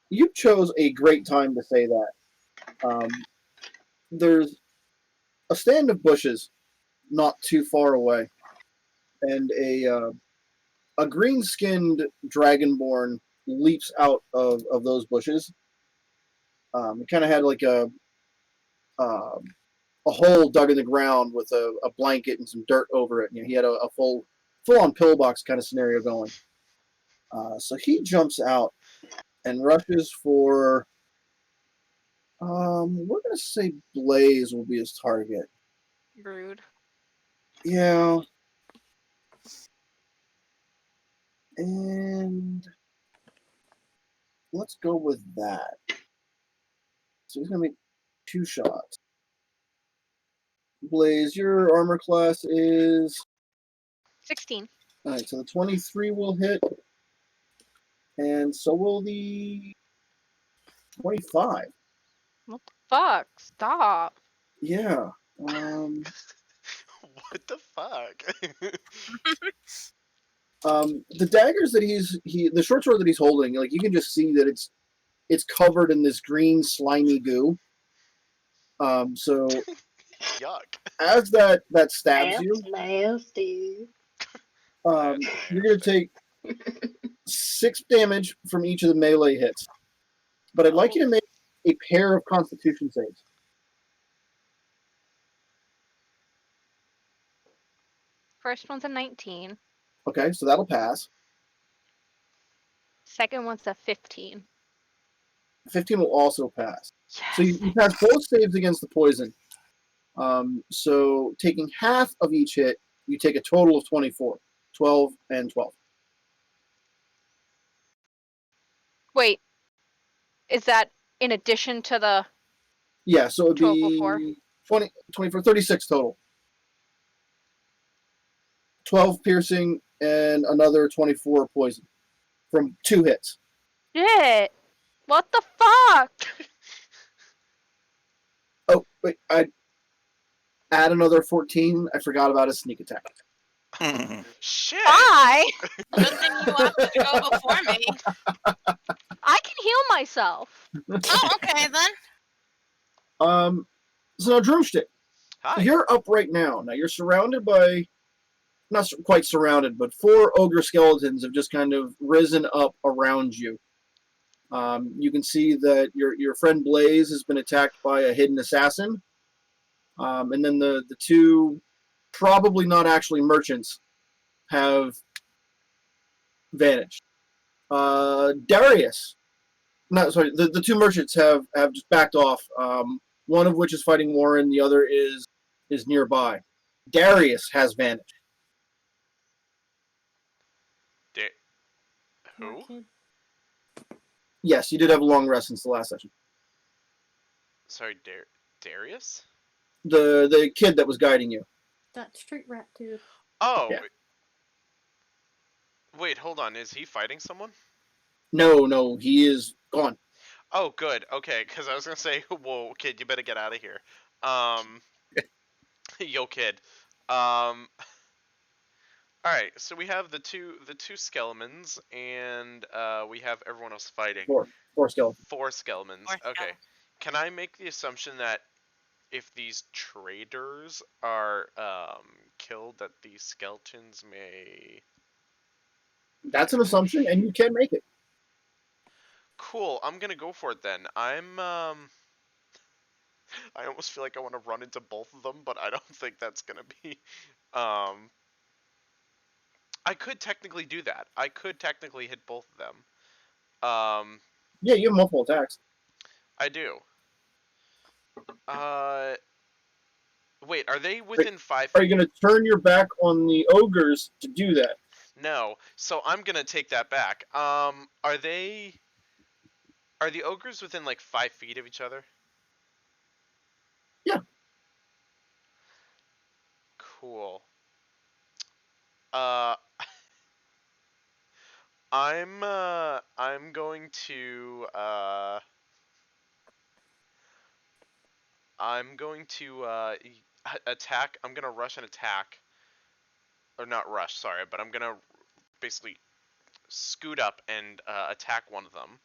you chose a great time to say that. There's a stand of bushes not too far away, and a green-skinned dragonborn leaps out of those bushes. It kind of had like a hole dug in the ground with a blanket and some dirt over it. He had a full-on pillbox kind of scenario going. So he jumps out and rushes for. We're gonna say Blaze will be his target. Rude. Yeah. And let's go with that. So he's gonna make 2 shots. Blaze, your armor class is 16. all right. So the 23 will hit, and so will the 25. What the fuck? Stop. Yeah. What the fuck? The daggers that the short sword that he's holding, like you can just see that it's covered in this green slimy goo. So Yuck. as that stabs you, Nasty. you're gonna take 6 damage from each of the melee hits. But I'd like you to make a pair of Constitution saves. First one's a 19. Okay, so that'll pass. Second one's a 15. 15 will also pass. Yes. So you pass both saves against the poison. So taking half of each hit, you take a total of 24. 12 and 12. Wait. Is that in addition to the Yeah, so it would 12 be before? 20, 24, 36 total. 12 piercing and another 24 poison from 2 hits. Shit. What the fuck? Oh, wait, I add another 14. I forgot about his sneak attack. Shit. Why? Good thing you opted to go before me. I can heal myself. Oh, okay then. So now Drumstick, Hi. you're up right now. Now you're surrounded by not quite surrounded, but 4 ogre skeletons have just kind of risen up around you. You can see that your friend Blaze has been attacked by a hidden assassin. And then the 2, probably not actually merchants, have vanished. Darius, no, sorry, the 2 merchants have just backed off. One of which is fighting Warren, the other is nearby. Darius has vanished. Poor Who? kid. Yes, you did have a long rest since the last session. Sorry, Darius? The kid that was guiding you. That street rat dude. Oh. Yeah. Wait, hold on. Is he fighting someone? No, he is gone. Oh, good. Okay, because I was gonna say, whoa, kid, you better get out of here. Yo, kid. All right. So we have the two skeletons, and we have everyone else fighting. 4 skeletons. 4 skeletons. Four Okay. Can I make the assumption that if these traders are killed, that these skeletons may? That's an assumption, and you can make it. Cool. I'm gonna go for it then. I almost feel like I want to run into both of them, but I don't think that's gonna be. I could technically do that. I could technically hit both of them. Yeah, you have multiple attacks. I do. Wait, are they within 5 Are feet? you going to turn your back on the ogres to do that? No. So I'm gonna take that back. Are the ogres within like 5 feet of each other? Yeah. Cool. Uh, I'm going to attack. I'm gonna rush and attack, or not rush. Sorry, but I'm gonna basically scoot up and attack one of them.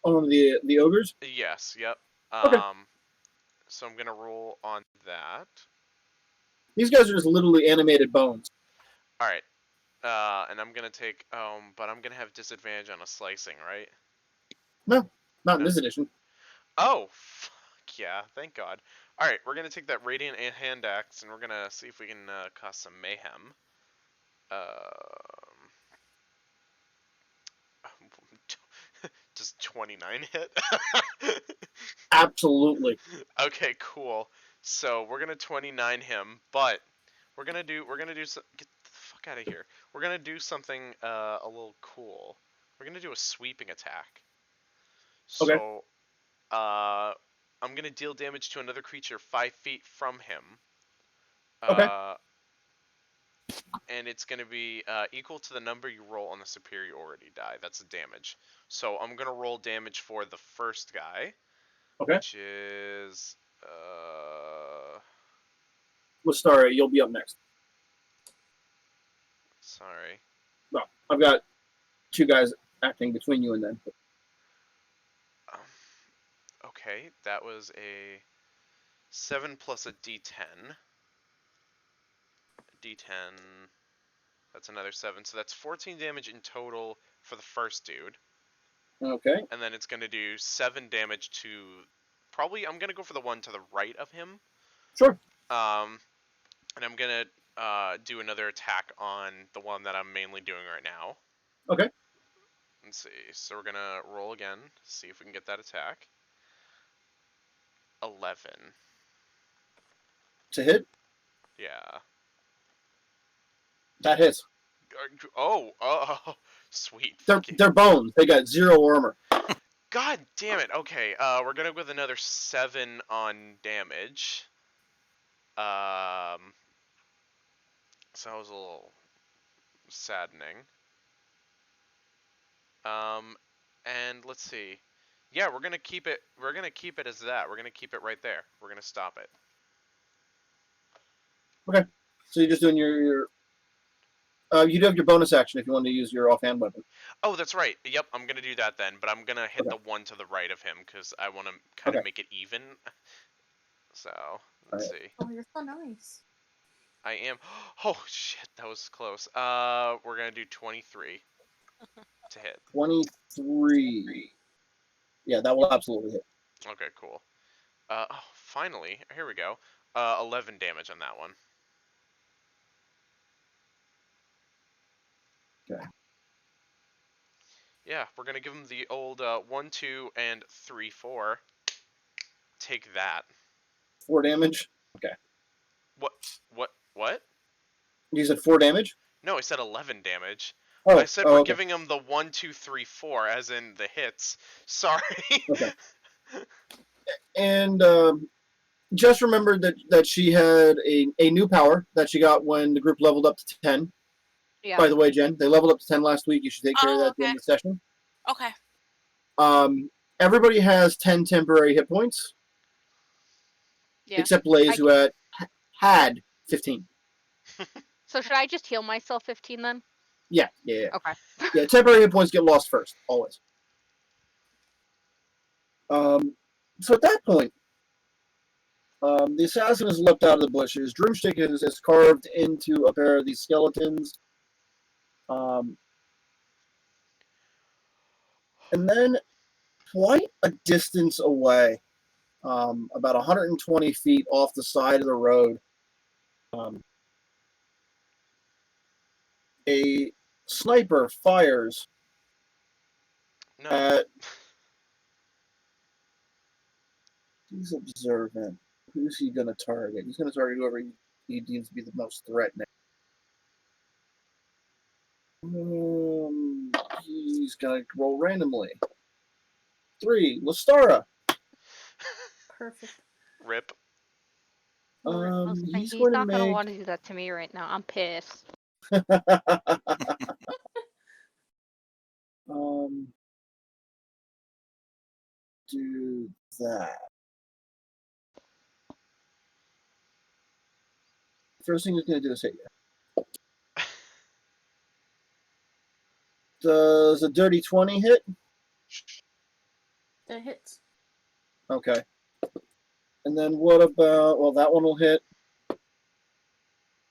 On the ogres? Yes. Yep. Okay. So I'm gonna roll on that. These guys are just literally animated bones. All right. And I'm gonna take but I'm gonna have disadvantage on a slicing, right? No, not in No. this edition. Oh, fuck yeah! Thank God. All right, we're gonna take that radiant hand axe and we're gonna see if we can cause some mayhem. Does 29 hit? Absolutely. Okay, cool. So we're gonna 29 him, but we're gonna do some. Get the fuck out of here. We're gonna do something a little cool. We're gonna do a sweeping attack. Okay. So I'm gonna deal damage to another creature 5 feet from him. Okay. And it's gonna be equal to the number you roll on the superiority die. That's the damage. So I'm gonna roll damage for the first guy. Okay. Which is Lestari, you'll be up next. sorry. Well, I've got 2 guys acting between you and them. Okay, that was a 7 plus a D10. D10. That's another 7, so that's 14 damage in total for the first dude. Okay. And then it's gonna do 7 damage to. Probably, I'm gonna go for the one to the right of him. Sure. And I'm gonna do another attack on the one that I'm mainly doing right now. Okay. Let's see. So we're gonna roll again, see if we can get that attack. 11. To hit? Yeah. That hits. Oh, sweet. They're bones. They got 0 armor. God damn it. Okay, we're gonna go with another 7 on damage. So that was a little saddening. And let's see. Yeah, we're gonna keep it. We're gonna keep it as that. We're gonna keep it right there. We're gonna stop it. Okay. So you're just doing your you do have your bonus action if you want to use your offhand weapon. Oh, that's right. Yep, I'm gonna do that then. But I'm gonna hit Okay. the one to the right of him because I want to kind of Okay. make it even. So let's see. Oh, you're so nice. I am. Oh shit, that was close. We're gonna do 23 to hit. 23. Yeah, that will absolutely hit. Okay, cool. Oh, finally, here we go. 11 damage on that one. Okay. Yeah, we're gonna give him the old 1, 2, and 3, 4. Take that. 4 damage. Okay. What? What? You said 4 damage? No, I said 11 damage. Oh, I said we're okay. giving him the 1, 2, 3, 4, as in the hits. Sorry. Okay. And just remembered that she had a new power that she got when the group leveled up to 10. Yeah. By the way, Jen, they leveled up to 10 last week. You should take care of that at the end of the session. Okay. Everybody has 10 temporary hit points, Yeah. except Blaze, who had 15. So should I just heal myself 15 then? Yeah. Okay. Yeah, temporary hit points get lost first, always. So at that point, the assassin has leapt out of the bushes. Broomstick is carved into a pair of these skeletons. And then, quite a distance away, about 120 feet off the side of the road, a sniper fires No. at. He's observant. Who's he going to target? He's going to target whoever he deems to be the most threatening. He's going to roll randomly. 3, Lestara. Perfect. Rip. He's He's going to not gonna make. want to do that to me right now. I'm pissed. Do that. First thing he's going to do is hit you. Does a dirty 20 hit? That hits. Okay. And then what about, well, that one will hit.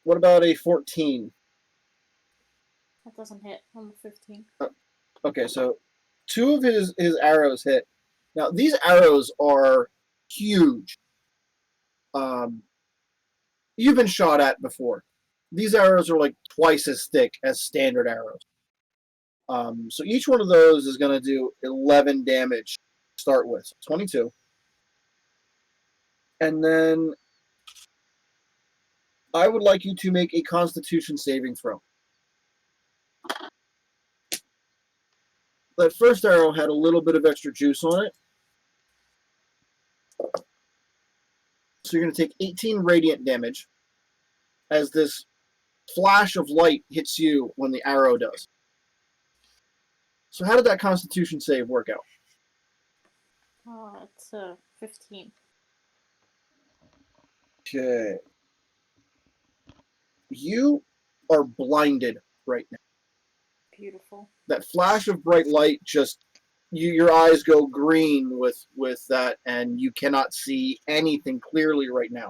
What about a 14? That doesn't hit on the 15. Okay, so 2 of his arrows hit. Now, these arrows are huge. You've been shot at before. These arrows are like twice as thick as standard arrows. So each one of those is going to do 11 damage to start with. So 22. And then I would like you to make a Constitution saving throw. That first arrow had a little bit of extra juice on it. So you're going to take 18 radiant damage as this flash of light hits you when the arrow does. So how did that Constitution save work out? It's 15. Okay. You are blinded right now. Beautiful. That flash of bright light just your eyes go green with that, and you cannot see anything clearly right now.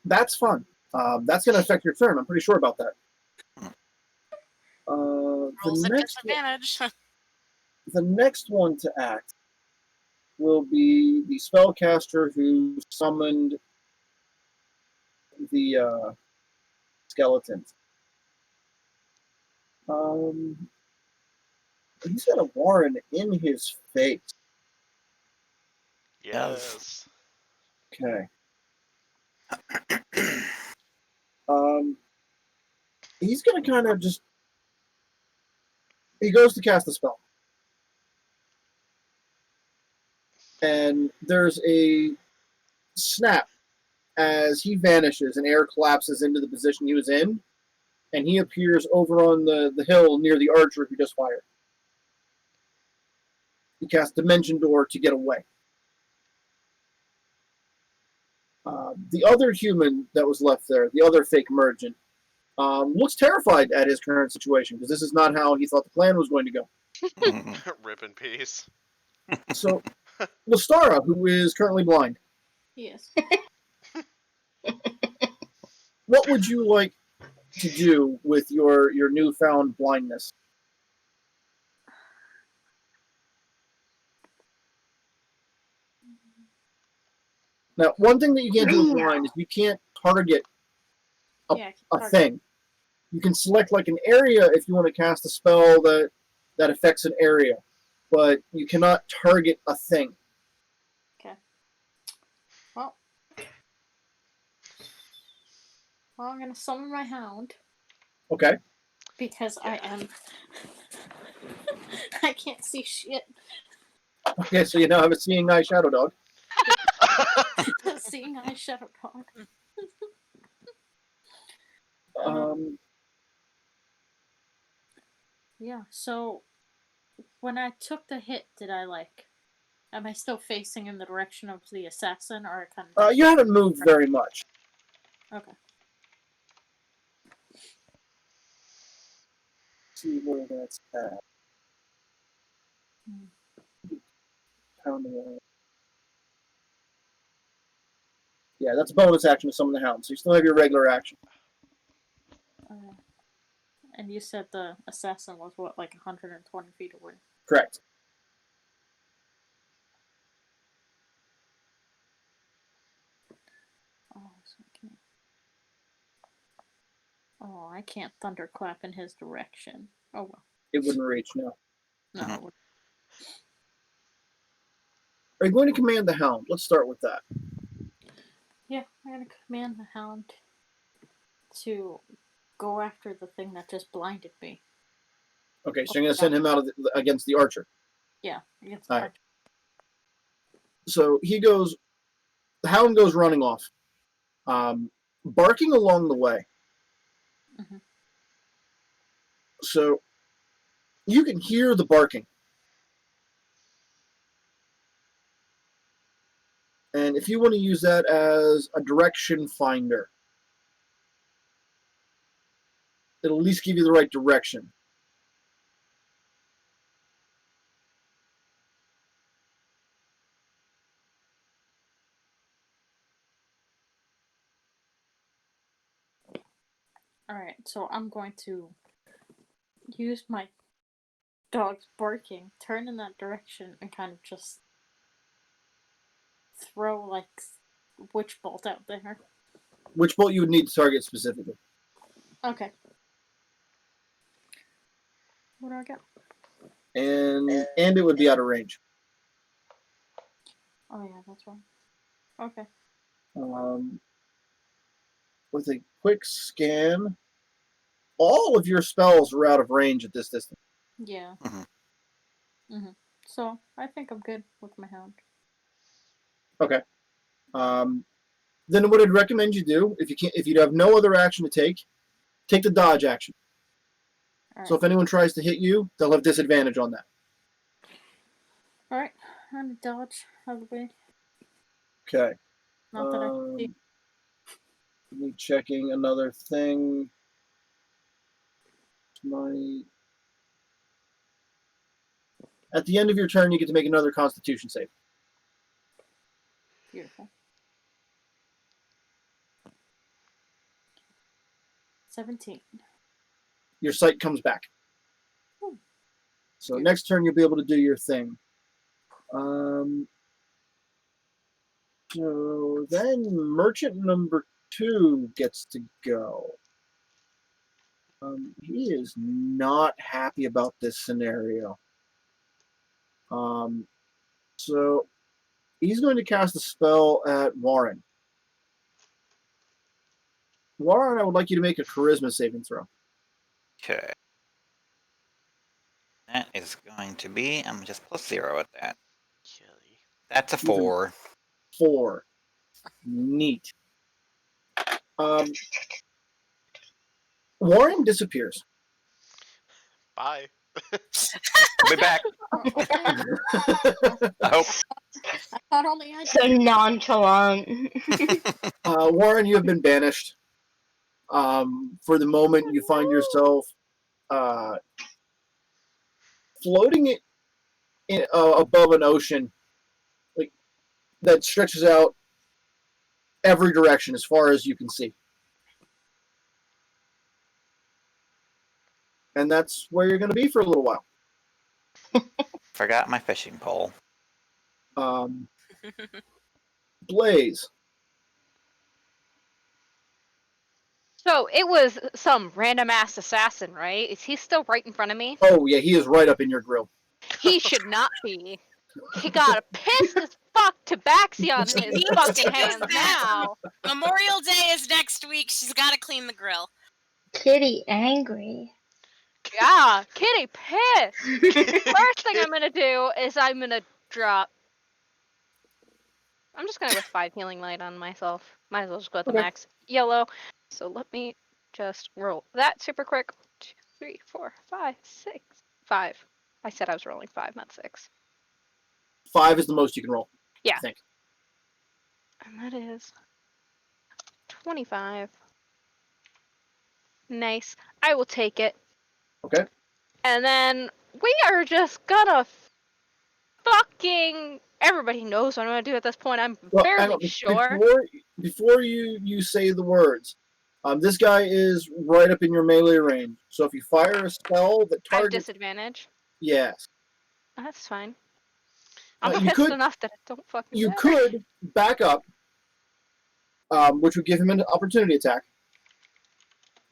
That's fun. That's going to affect your turn. I'm pretty sure about that. Rolls at disadvantage. The next one to act will be the spellcaster who summoned the skeletons. He's got a warren in his face. Yes. Okay. He's gonna kind of just. He goes to cast the spell. And there's a snap as he vanishes and air collapses into the position he was in, and he appears over on the hill near the archer who just fired. He casts Dimension Door to get away. The other human that was left there, the other fake merchant, looks terrified at his current situation because this is not how he thought the plan was going to go. Rip in peace. So Lestara, who is currently blind. Yes. What would you like to do with your newfound blindness? Now, one thing that you can't do with blind is you can't target Yeah. a thing. You can select like an area if you want to cast a spell that affects an area, but you cannot target a thing. Okay. Well, I'm gonna summon my hound Okay. because I am. I can't see shit. Okay, so you now have a seeing eye shadow dog. Seeing eye shadow dog. Yeah. So when I took the hit, did I like? Am I still facing in the direction of the assassin, or kind of? You haven't moved very much. Okay. See where that's at. Yeah, that's a bonus action to summon the hound, so you still have your regular action. And you said the assassin was what, like 120 feet away? Correct. Oh, so I can't thunderclap in his direction. Oh well. It wouldn't reach, no. No. It wouldn't. Are you going to command the hound? Let's start with that. Yeah, I'm gonna command the hound to go after the thing that just blinded me. Okay, so you're going to send him out against the archer. Yeah, against the All right. archer. So the hound goes running off, barking along the way. Mhm. So you can hear the barking. And if you want to use that as a direction finder, it'll at least give you the right direction. Alright, so I'm going to use my dog's barking, turn in that direction, and kind of just throw, like, witch bolt out there. Which bolt you would need to target specifically? Okay. What do I get? And it would be out of range. Oh yeah, that's right. Okay. With a quick scan, all of your spells are out of range at this distance. Yeah. So I think I'm good with my hound. Okay. Then what I'd recommend you do, if you have no other action to take the dodge action. Alright. So if anyone tries to hit you, they'll have disadvantage on that. Alright, I'm gonna dodge out of the way. Okay. Not that I can see. Me checking another thing. At the end of your turn, you get to make another Constitution save. Beautiful. 17. Your sight comes back. So next turn, you'll be able to do your thing. So then merchant number 2 gets to go. He is not happy about this scenario. So he's going to cast a spell at Warren. Warren, I would like you to make a charisma saving throw. Okay. That is going to be, I'm just +0 at that. Killy. That's a 4. 4. Neat. Warren disappears. Bye. I'll be back. I hope. Not only I So nonchalant. Warren, you have been banished. For the moment, you find yourself floating above an ocean that stretches out every direction as far as you can see. And that's where you're going to be for a little while. Forgot my fishing pole. Blaze. So it was some random ass assassin, right? Is he still right in front of me? Oh, yeah, he is right up in your grill. He should not be. He got pissed as fuck tabaxi on his He fucking knows hands that. now. Memorial Day is next week. She's got to clean the grill. Kitty angry. Yeah, Kitty pissed. First thing I'm gonna do is I'm gonna drop. I'm just gonna go with 5 healing light on myself. Might as well just go at the Okay. max. Yellow. So let me just roll that super quick. 2, 3, 4, 5, 6, 5. I said I was rolling 5, not 6. 5 is the most you can roll. Yeah. I think. And that is 25. Nice. I will take it. Okay. And then we are just gonna fucking. Everybody knows what I'm gonna do at this point. I'm Well, hang fairly on. sure. Before you say the words, this guy is right up in your melee range. So if you fire a spell that I have targets, disadvantage. yes, That's fine. I'm you pissed could enough that it don't fucking you matter. could back up, which would give him an opportunity attack,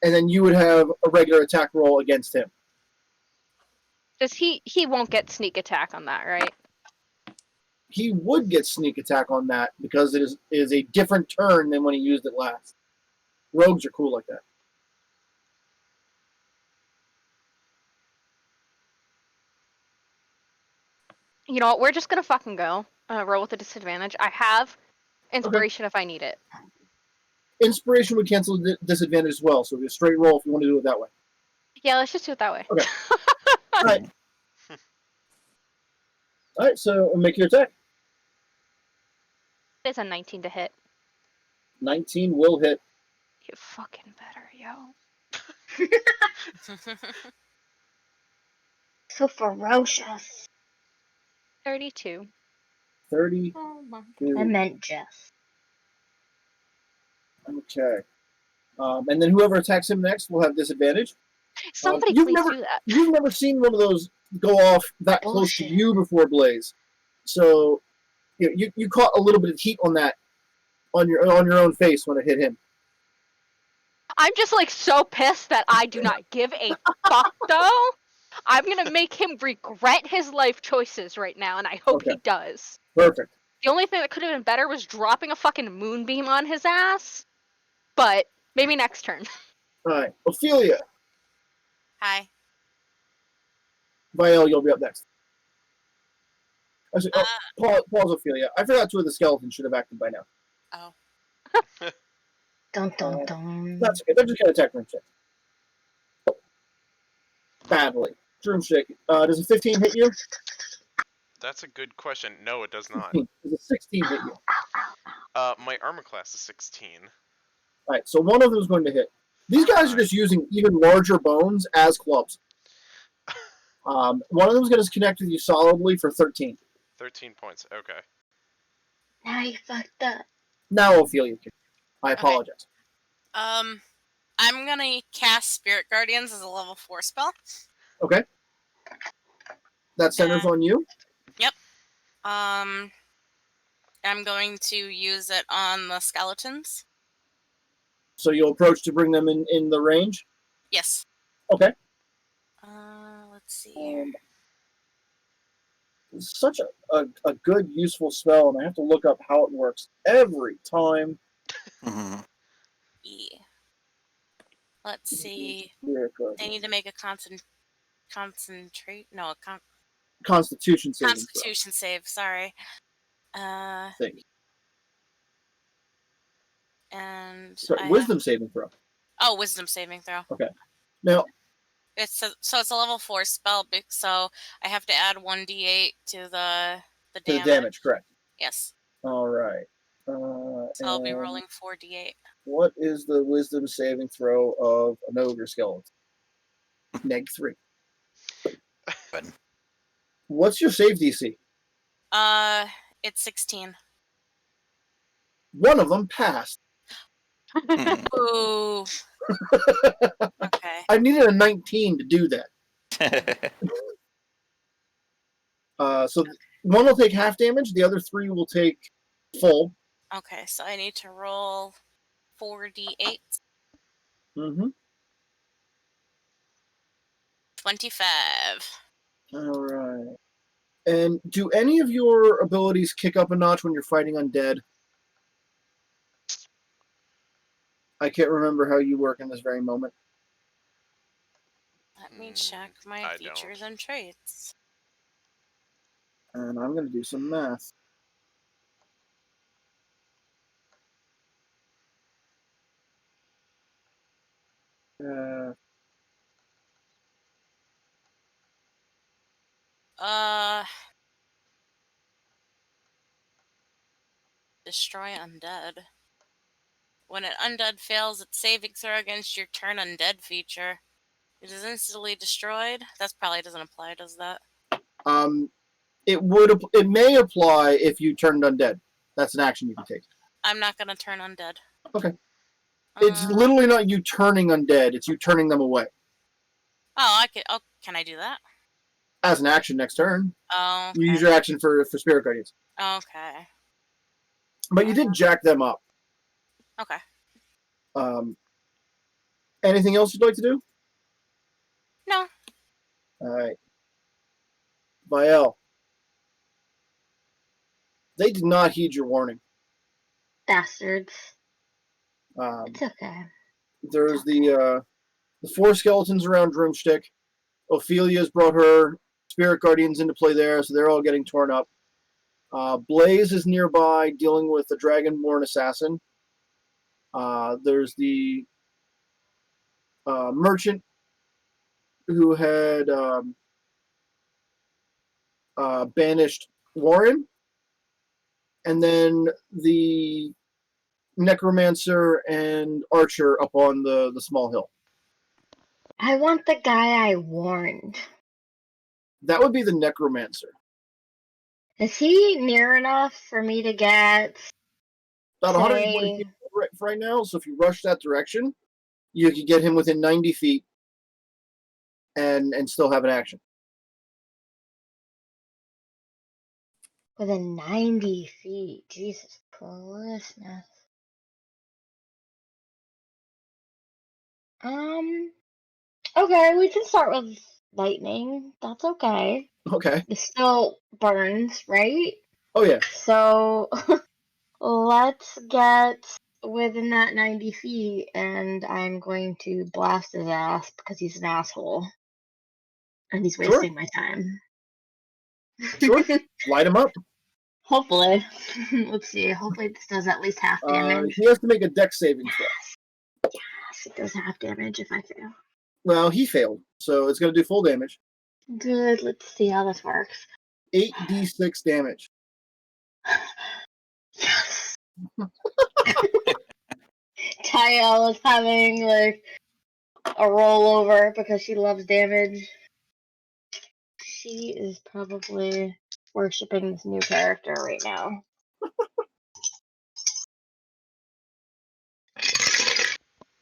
and then you would have a regular attack roll against him. Does he won't get sneak attack on that, right? He would get sneak attack on that because it is a different turn than when he used it last. Rogues are cool like that. You know what? We're just gonna fucking go. Roll with a disadvantage. I have inspiration if I need it. Inspiration would cancel disadvantage as well, so it'd be a straight roll if you want to do it that way. Yeah, let's just do it that way. Okay. Alright. Alright, so make your attack. It's a 19 to hit. 19 will hit. You fucking better, yo. So ferocious. 32. 30. Oh my. I meant Jess. Okay. And then whoever attacks him next will have disadvantage. Somebody you've please never- do that. You've never seen one of those go off that close to Bullshit. you before, Blaze. So you caught a little bit of heat on that on your own face when it hit him. I'm just like so pissed that I do not give a fuck though. I'm gonna make him regret his life choices right now, and I hope Okay. he does. Perfect. The only thing that could have been better was dropping a fucking moonbeam on his ass. But maybe next turn. Alright. Ophelia. Hi. Viel, you'll be up next. Actually, pause, Ophelia. I forgot two of the skeletons should have acted by now. Oh. Dun dun dun. That's okay. They're just going to attack Broomstick. Badly. Broomstick, does a 15 hit you? That's a good question. No, it does not. Does a 16 hit you? My armor class is 16. Alright, so one of them is going to hit. These guys are just using even larger bones as clubs. One of them is going to connect with you solidly for 13. 13 points. Okay. Now you fucked up. Now, Ophelia, I apologize. I'm gonna cast Spirit Guardians as a level 4 spell. Okay. That centers on you. I'm going to use it on the skeletons. So you'll approach to bring them in the range. Yes. Okay. Let's see here. It's such a good, useful spell, and I have to look up how it works every time. Mhm. Yeah. Let's see. Spirit They Guardian. need to make a concentrate. No, a Constitution saving throw, Constitution save. Sorry. I think. And Sorry, wisdom saving throw. wisdom saving throw. Now, So it's a level 4 spell, so I have to add 1d8 to the to the damage. damage, correct. Yes. All right. So I'll be and rolling 4d8. What is the wisdom saving throw of an ogre skeleton? -3. Good. What's your save DC? It's 16. One of them passed. Ooh. Okay. I needed a 19 to do that. So one will take half damage. The other 3 will take full. Okay, so I need to roll 4d8. Mm-hmm. 25. All right. And do any of your abilities kick up a notch when you're fighting undead? I can't remember how you work in this very moment. Let me check my I features don't. and traits. And I'm going to do some math. Uh, Destroy undead. When an undead fails its saving throw against your turn undead feature, it is instantly destroyed. That probably doesn't apply, does that? it may apply if you turned undead. That's an action you can take. I'm not gonna turn undead. Okay. It's literally not you turning undead. It's you turning them away. Oh, can I do that? As an action next turn. Oh, okay. You use your action for Spirit Guardians. Okay. But you did jack them up. Okay. Anything else you'd like to do? No. Alright. Vielle. They did not heed your warning. Bastards. Um, It's okay. there's the 4 skeletons around Broomstick. Ophelia's brought her Spirit Guardians into play there, so they're all getting torn up. Blaze is nearby dealing with the Dragonborn assassin. There's the merchant who had banished Warren. And then the necromancer and archer up on the small hill. I want the guy I warned. That would be the necromancer. Is he near enough for me to get, About 120 feet right now, so if you rush that direction, you could get him within 90 feet and still have an action. within 90 feet? Jesus Christmas. Okay, we can start with lightning. That's okay. Okay. It still burns, right? Oh, yeah. So let's get within that 90 feet, and I'm going to blast his ass because he's an asshole. And he's wasting my time. Sure. Light him up. Hopefully. Let's see. Hopefully this does at least half damage. He has to make a dex saving throw. Yes, it does half damage if I fail. Well, he failed, so it's going to do full damage. Good. Let's see how this works. 8d6 damage. Yes. Tyel is having like a rollover because she loves damage. She is probably worshipping this new character right now.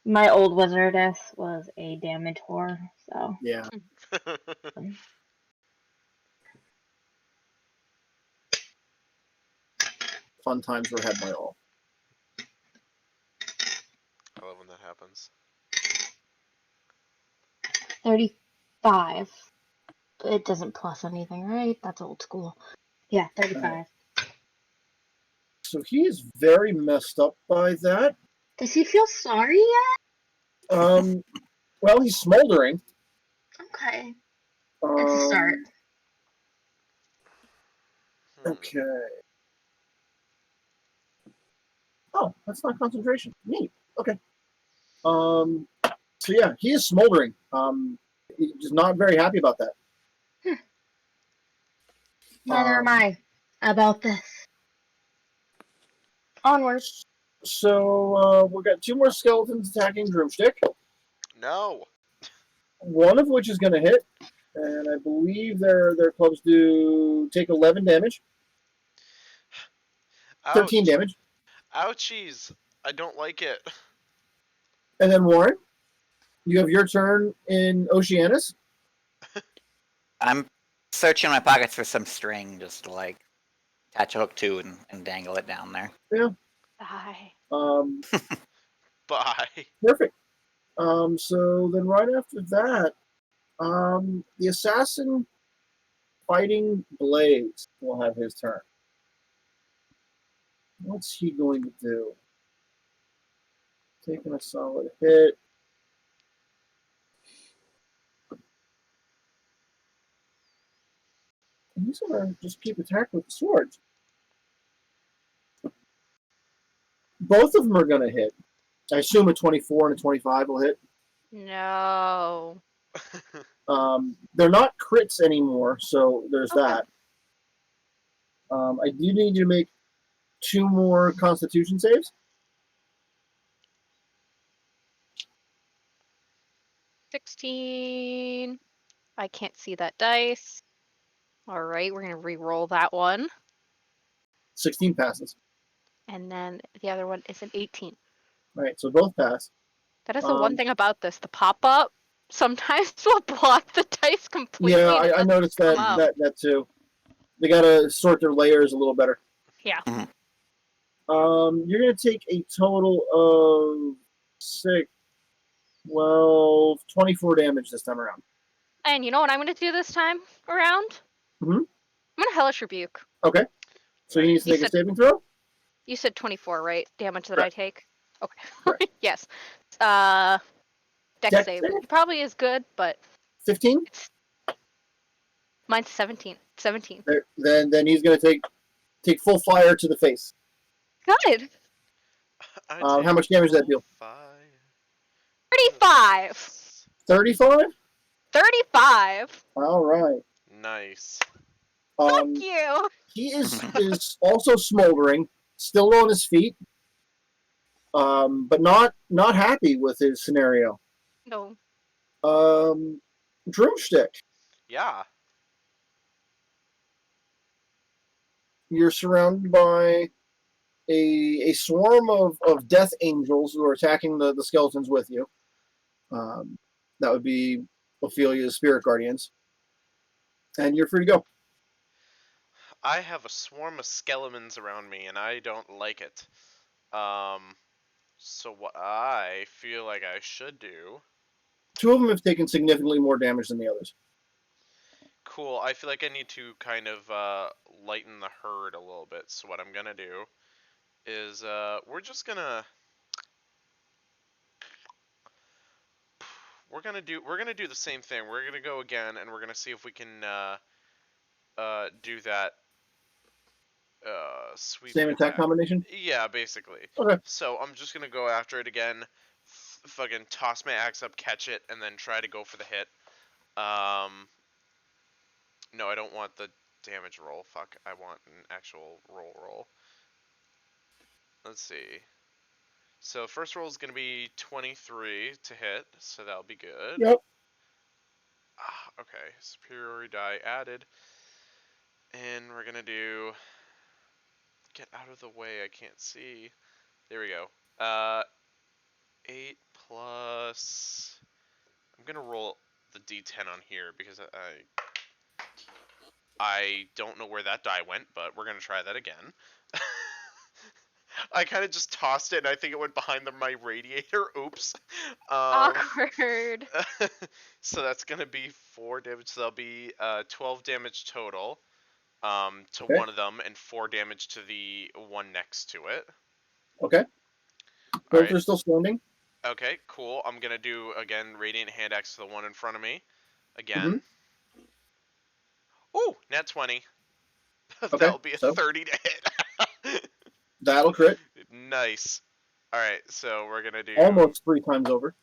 My old wizardess was a damage whore, so Yeah. Fun times were had by all. I love when that happens. 35. It doesn't plus anything, right? That's old school. Yeah, 35. So he is very messed up by that. Does he feel sorry yet? Well, he's smoldering. Okay. It's a start. Okay. Oh, that's not concentration. Neat. Okay. So yeah, he is smoldering. He's not very happy about that. Neither am I about this. Onwards. So we've got 2 more skeletons attacking Broomstick. No. One of which is going to hit, and I believe their clubs do take 11 damage. 13 damage. Ouchies! I don't like it. And then Warren, you have your turn in Oceanus. I'm searching my pockets for some string just to like attach a hook to and dangle it down there. Yeah. Die. Bye. Perfect. So then right after that, the assassin fighting Blaze will have his turn. What's he going to do? Taking a solid hit. He's gonna just keep attacking with the swords. Both of them are gonna hit. I assume a 24 and a 25 will hit. No. They're not crits anymore, so there's Okay. that. I do need you to make 2 more Constitution saves. 16. I can't see that dice. All right, we're gonna re-roll that one, 16 passes. and then the other one is an 18. All right, so both pass. That is the one thing about this. The pop-up sometimes will block the dice completely. Yeah, and it I doesn't noticed come that, up. that too. They gotta sort their layers a little better. Yeah. You're gonna take a total of 6, 12, 24 damage this time around. And you know what I'm gonna do this time around? Mhm. I'm gonna Hellish Rebuke. Okay. So you need to You make a said- saving throw? You said 24, right? Damage that Correct. I take? Okay. Correct. Yes. Dex Dex save. save? It probably is good, but 15? mine's 17. 17. Then he's gonna take full fire to the face. Good. How much damage does that deal? 35. 35? 35. All right. Nice. Um, Fuck you. he is also smoldering, still on his feet, but not happy with his scenario. No. Drumstick, Yeah. you're surrounded by a swarm of death angels who are attacking the skeletons with you. That would be Ophelia's spirit guardians. And you're free to go. I have a swarm of skeletons around me, and I don't like it. So what I feel like I should do... 2 of them have taken significantly more damage than the others. Cool. I feel like I need to kind of lighten the herd a little bit. So what I'm gonna do is we're gonna do the same thing. We're gonna go again, and we're gonna see if we can do that sweep Same attack combination? Yeah, basically. Okay. So I'm just gonna go after it again, fucking toss my axe up, catch it, and then try to go for the hit. No, I don't want the damage roll. Fuck, I want an actual roll. Let's see. So first roll is gonna be 23 to hit, so that'll be good. Yep. Okay, superiority die added. And we're gonna do... Get out of the way, I can't see. There we go. 8 plus... I'm gonna roll the d10 on here because I don't know where that die went, but we're gonna try that again. I kind of just tossed it, and I think it went behind my radiator. Oops. Awkward. So that's gonna be 4 damage. So that'll be 12 damage total to Okay. one of them, and 4 damage to the one next to it. Okay. Both Alright. are still standing. Okay, cool. I'm gonna do again Radiant Hand Axe to the one in front of me. Again. Ooh, nat 20. Okay, That'll be a so? 30 to hit. That'll crit. Nice. Alright, so we're gonna do... Almost 3 times over.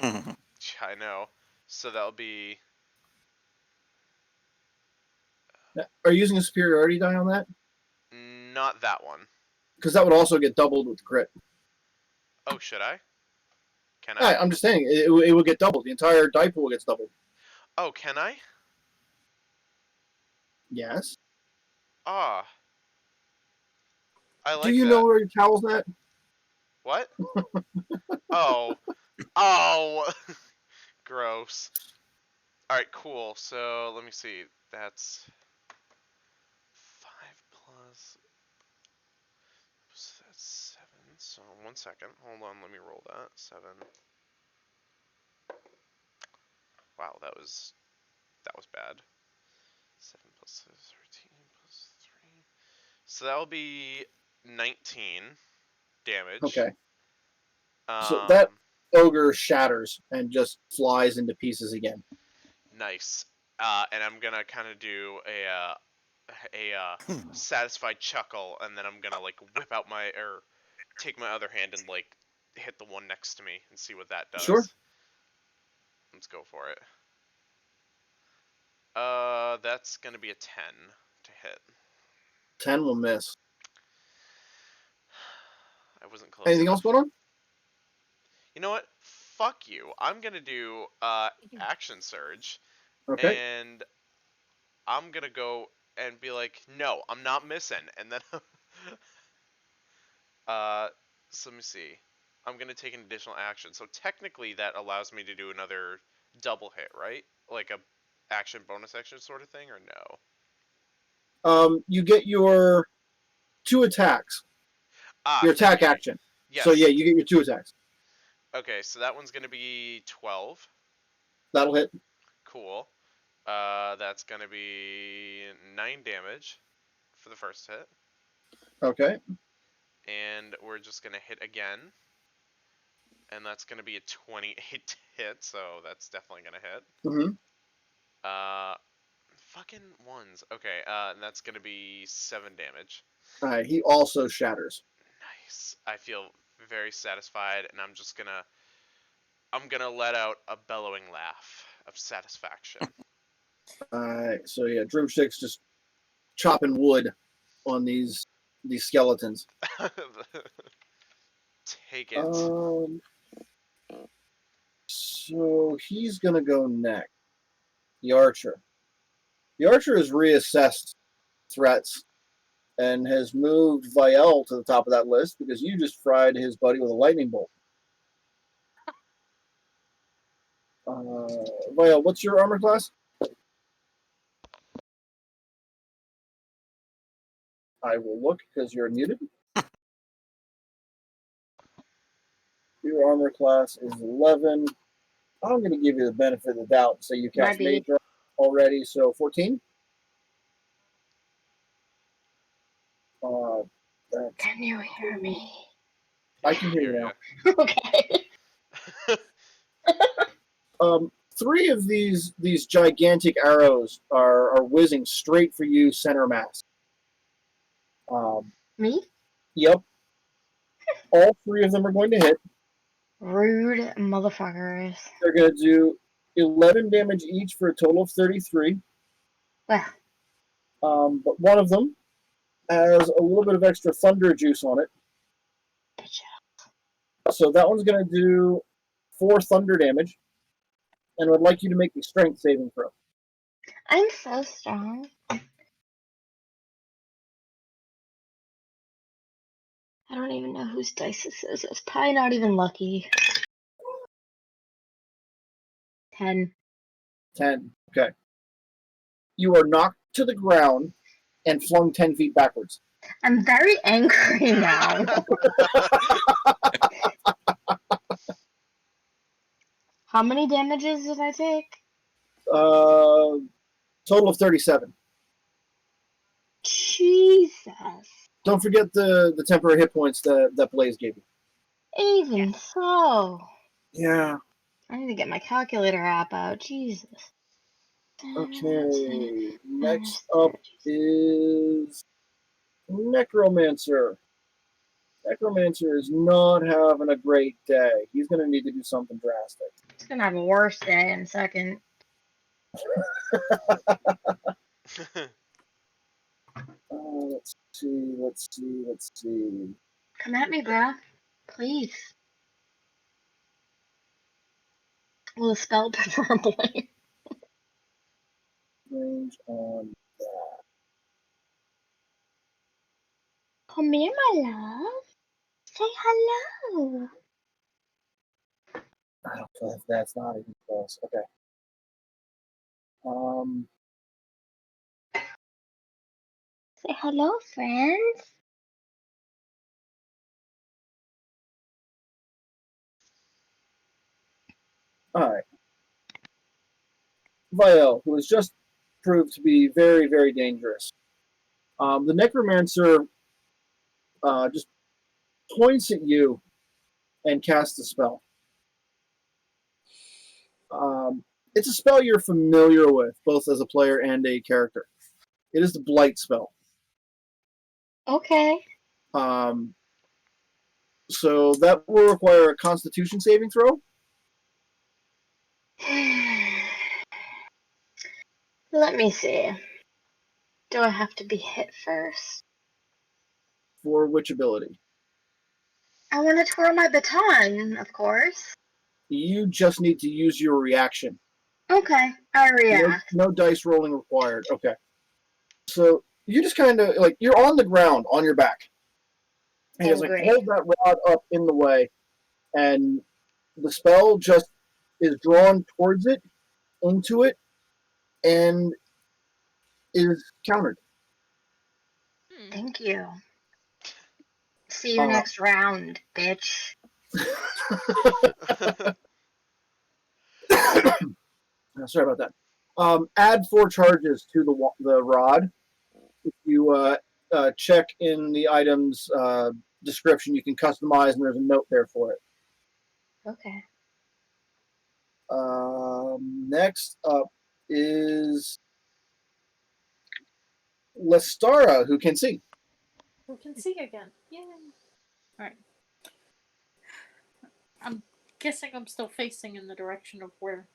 I know. So that'll be... Are you using a superiority die on that? Not that one. Because that would also get doubled with the crit. Oh, should I? Can I? I'm just saying, it will get doubled. The entire die pool gets doubled. Oh, can I? Yes. Ah. I like Do you that. know where your towel's at? What? Oh. Oh. Gross. All right, cool. So let me see. That's 5 plus. That's 7. So 1 second. Hold on. Let me roll that. 7. Wow, that was bad. 7 plus 13 plus 3. So that'll be 19 damage. Okay. So that Um, ogre shatters and just flies into pieces again. nice. And I'm gonna kind of do a satisfied chuckle, and then I'm gonna like whip out take my other hand and like hit the one next to me and see what that does. Sure. Let's go for it. That's gonna be a 10 to hit. 10 will miss. I wasn't close Anything enough. else going on? You know what? Fuck you. I'm gonna do action surge, Okay. and I'm gonna go and be like, no, I'm not missing, and then so let me see. I'm gonna take an additional action. So technically, that allows me to do another double hit, right? Like a action bonus action sort of thing, or no? You get your 2 attacks. Your attack thank you. action. Yes. So yeah, you get your 2 attacks. Okay, so that one's gonna be 12. That'll hit. Cool. That's gonna be 9 damage for the first hit, Okay. and we're just gonna hit again, and that's gonna be a 28 hit, so that's definitely gonna hit. Mm-hmm. Fucking ones. Okay, and that's gonna be 7 damage. All right. He also shatters. Nice. I feel very satisfied, and I'm gonna let out a bellowing laugh of satisfaction. All right. So yeah, Drumstick's just chopping wood on these skeletons. Take it. So he's gonna go next. The archer. The archer has reassessed threats and has moved Viel to the top of that list because you just fried his buddy with a lightning bolt. Viel, what's your armor class? I will look because you're muted. Your armor class is 11. I'm going to give you the benefit of the doubt and say you cast Might be. Mage already, so 14. Can you hear me? I can hear you now. Okay. 3 of these gigantic arrows are whizzing straight for you, center mass. Me? Yep. All 3 of them are going to hit. Rude motherfuckers. They're going to do 11 damage each for a total of 33. Well, But one of them has a little bit of extra thunder juice on it. So that one's going to do 4 thunder damage. And would like you to make a strength saving throw. I'm so strong. I don't even know whose dice this is. It's probably not even lucky. 10. 10. Okay. You are knocked to the ground and flung 10 feet backwards. I'm very angry now. How many damages did I take? Total of 37. Jesus. Don't forget the temporary hit points that Blaze gave you. Even so. Yeah. I need to get my calculator app out. Jesus. Okay. Next up is Necromancer. Necromancer is not having a great day. He's going to need to do something drastic. He's gonna have a worse day in a second. Let's see. Come at me, bro. Please. Will the spell preferably? Range on that. Come here, my love. Say hello. I don't know if that's not even close. Okay. Say hello, friends. All right. Viel, who has just proved to be very, very dangerous. The necromancer just points at you and casts a spell. It's a spell you're familiar with, both as a player and a character. It is the Blight spell. Okay. So that will require a Constitution saving throw. Let me see. Do I have to be hit first? For which ability? I want to twirl my baton, of course. You just need to use your reaction. Okay, I react. No dice rolling required. Okay. So you just kind of like you're on the ground on your back. And you just like hold that rod up in the way, and the spell just is drawn towards it, into it, and is countered. Thank you. See you next round, bitch. Sorry about that. Add 4 charges to the rod. If you check in the item's description, you can customize, and there's a note there for it. Okay. Next up is Lestara, who can see. Who can see again? Yay! Alright. I'm guessing I'm still facing in the direction of where.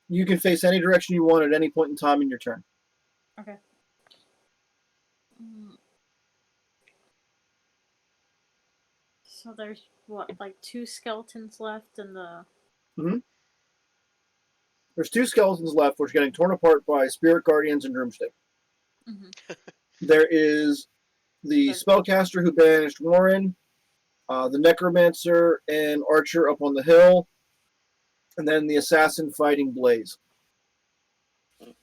You can face any direction you want at any point in time in your turn. Okay. So there's what, like 2 skeletons left in the. There's 2 skeletons left, which are getting torn apart by spirit guardians and broomstick. There is the spellcaster who banished Warren, the necromancer and archer up on the hill, and then the assassin fighting Blaze. I'm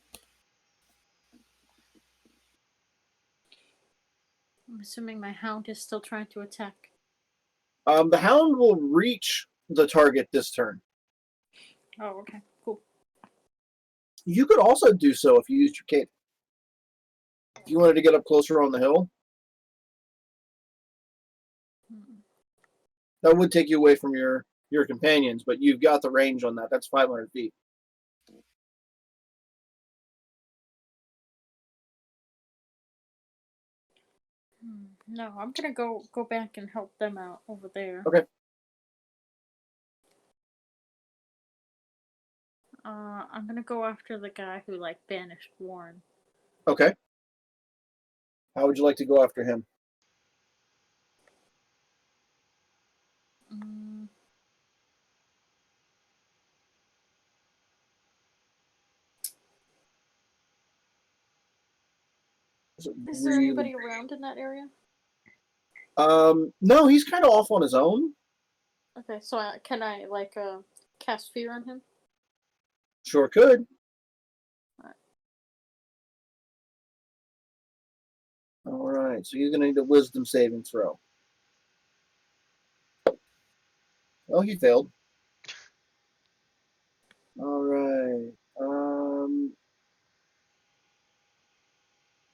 assuming my hound is still trying to attack. The hound will reach the target this turn. Oh, okay. Cool. You could also do so if you used your cape. If you wanted to get up closer on the hill, that would take you away from your companions, but you've got the range on that. That's 500 feet. No, I'm gonna go back and help them out over there. Okay. I'm gonna go after the guy who banished Warren. Okay. How would you like to go after him? Is there anybody around in that area? No, he's kind of off on his own. Okay, so can I cast fear on him? Sure could. All right, so you're going to need a wisdom saving throw. Oh, he failed. All right.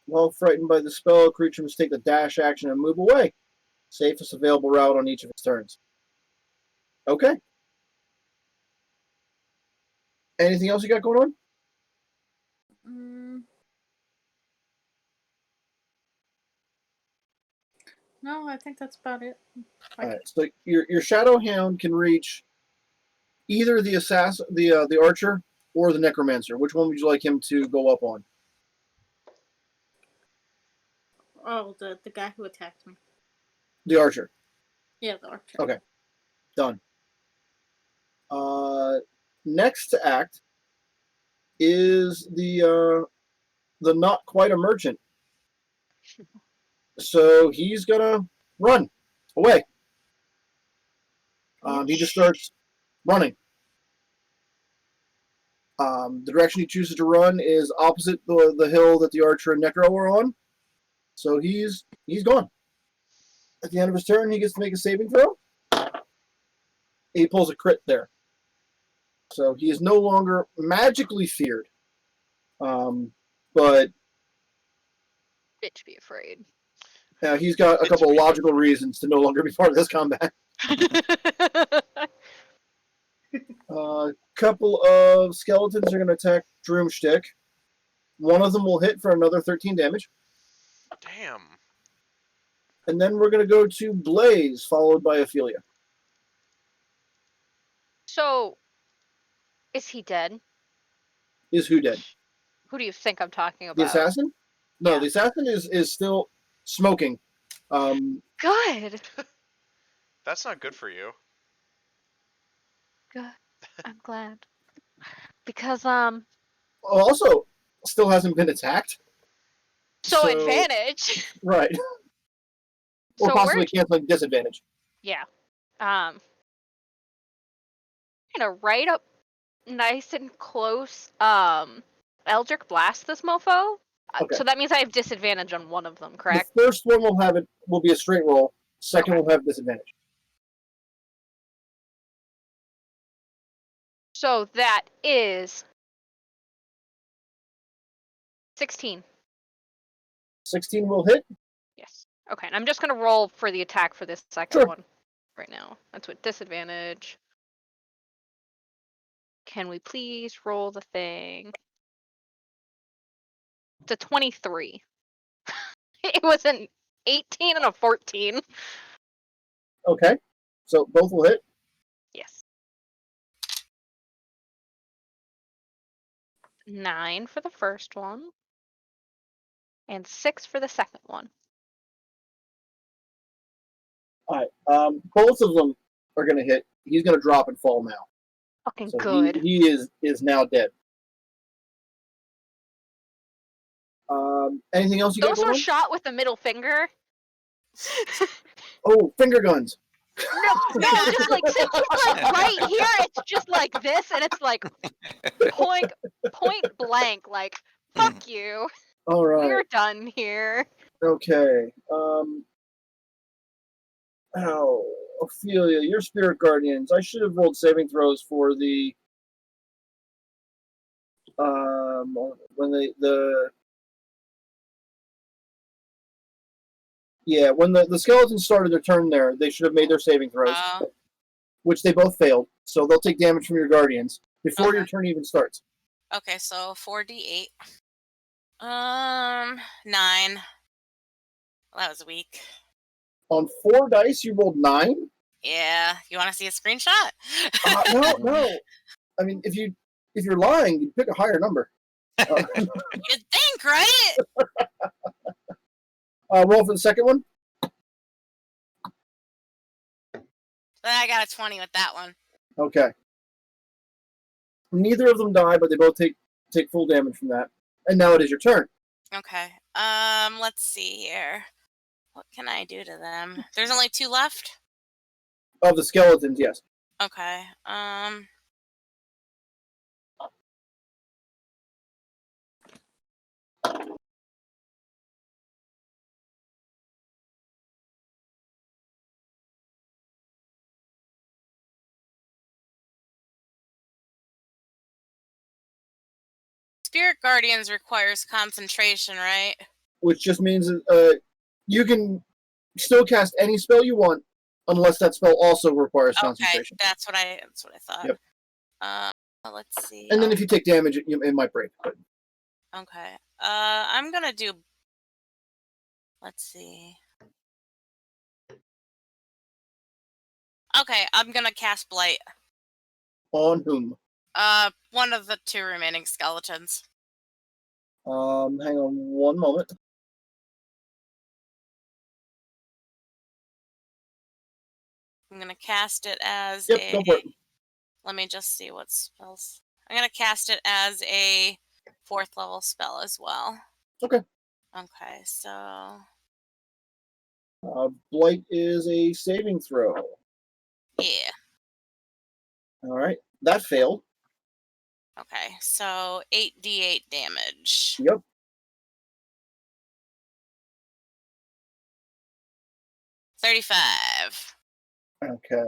While frightened by the spell, a creature must take the dash action and move away. Safest available route on each of its turns. Okay. Anything else you got going on? No, I think that's about it. All right. So your shadow hound can reach either the assassin, the archer, or the necromancer. Which one would you like him to go up on? Oh, the guy who attacked me. The archer. Yeah, the archer. Okay. Done. Next to act is the not quite a merchant. So he's gonna run away. He just starts running. The direction he chooses to run is opposite the hill that the archer and Necro are on. So he's gone. At the end of his turn, he gets to make a saving throw. He pulls a crit there. So he is no longer magically feared. But Bitch, be afraid. he's got a couple of logical reasons to no longer be part of this combat. A couple of skeletons are going to attack Droomstick. One of them will hit for another 13 damage. Damn. And then we're going to go to Blaze, followed by Ophelia. So, is he dead? Is who dead? Who do you think I'm talking The about? assassin? No, Yeah. the assassin is still smoking. Good. That's not good for you. Good. I'm glad. Because Also, still hasn't been attacked. so advantage. Right. Or So possibly we're canceling disadvantage. yeah. Gonna right up nice and close. Eldritch Blast this mofo. Okay. So that means I have disadvantage on one of them, correct? The first one will be a straight roll. Second Okay. will have disadvantage. So that is 16. 16 will hit. Yes. Okay, and I'm just gonna roll for the attack for this second Sure. one right now. That's with disadvantage. Can we please roll the thing? It's a 23. It was an 18 and a 14. Okay. So both will hit. Yes. 9 for the first one. And 6 for the second one. All right. Both of them are going to hit. He's going to drop and fall now. Fucking So good. He is now dead. Anything else you got Those going were on? shot with the middle finger. Oh, finger guns. No, just like since it's like right here, it's just like this, and it's like point blank, like fuck you. All right. We're done here. Okay. Ophelia, your spirit guardians. I should have rolled saving throws for the when when the skeletons started their turn there, they should have made their saving throws, which they both failed. So they'll take damage from your guardians before your turn even starts. Okay, so 4d8. 9. Well, that was weak. On 4 dice, you rolled 9. Yeah, you want to see a screenshot? No. I mean, if you're lying, you pick a higher number. You'd think, right? Roll for the second one. I got a 20 with that one. Okay. Neither of them die, but they both take full damage from that. And now it is your turn. Okay. Let's see here. What can I do to them? There's only 2 left? Of the skeletons, yes. Okay. Spirit Guardians requires concentration, right? Which just means you can still cast any spell you want, unless that spell also requires concentration. Okay, that's what I thought. Yep. Let's see. And then if you take damage, it might break. But... Okay. I'm gonna do. Let's see. Okay, I'm gonna cast Blight. On whom? One of the 2 remaining skeletons. Hang on one moment. I'm gonna cast it as Yep, a. go for it. Let me just see what spells. I'm gonna cast it as a 4th level spell as well. Okay. Okay, so Blight is a saving throw. Yeah. All right, that failed. Okay, so 8d8 damage. Yep. $35. Okay.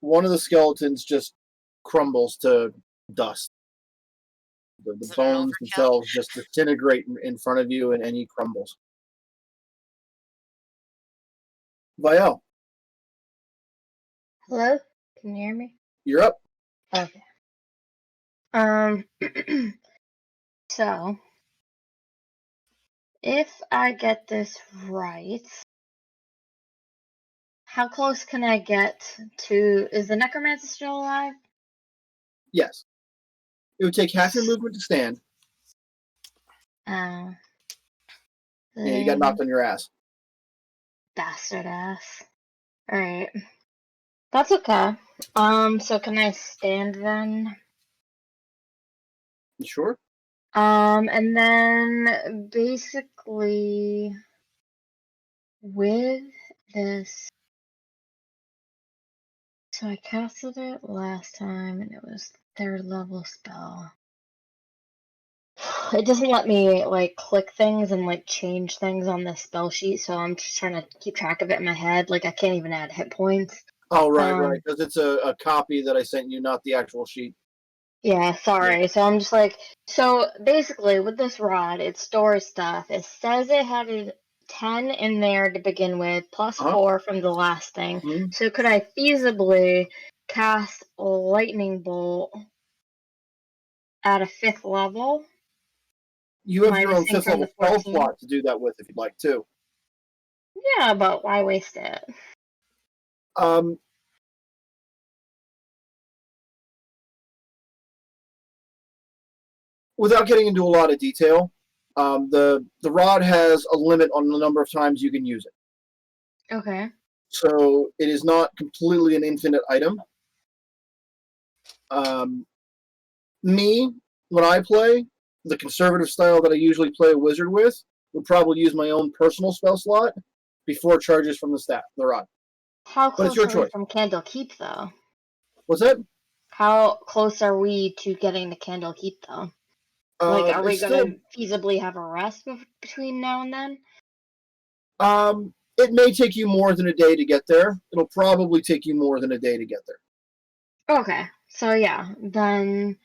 One of the skeletons just crumbles to dust. The Is it an bones overkill? themselves just disintegrate in front of you, and he crumbles. Vial, Hello? Can you hear me? you're up. Okay. So, if I get this right, how close can I get to... Is the necromancer still alive? Yes. It would take half your movement to stand. Uh, Yeah, you got knocked on your ass. Bastard ass. Alright. That's okay. So can I stand then? You sure? And then basically with this, so I casted it last time and it was 3rd level spell. It doesn't let me like click things and like change things on the spell sheet, so I'm just trying to keep track of it in my head. Like I can't even add hit points. Oh, right, because it's a copy that I sent you, not the actual sheet. Yeah, sorry. So I'm just like, so basically with this rod, it stores stuff. It says it had a 10 in there to begin with, plus 4 from the last thing. Mm-hmm. So could I feasibly cast a lightning bolt at a 5th level? You have your own Minusing 5th from level the spell 14? slot to do that with if you'd like to. Yeah, but why waste it? Without getting into a lot of detail, the rod has a limit on the number of times you can use it. Okay. So it is not completely an infinite item. Me, when I play, the conservative style that I usually play a wizard with, would probably use my own personal spell slot before charges from the rod. How But it's close your are we choice. from Candlekeep, though? What's that? How close are we to getting to Candlekeep, though? Like, are we going to feasibly have a rest between now and then? It may take you more than a day to get there. It'll probably take you more than a day to get there. Okay, so yeah, then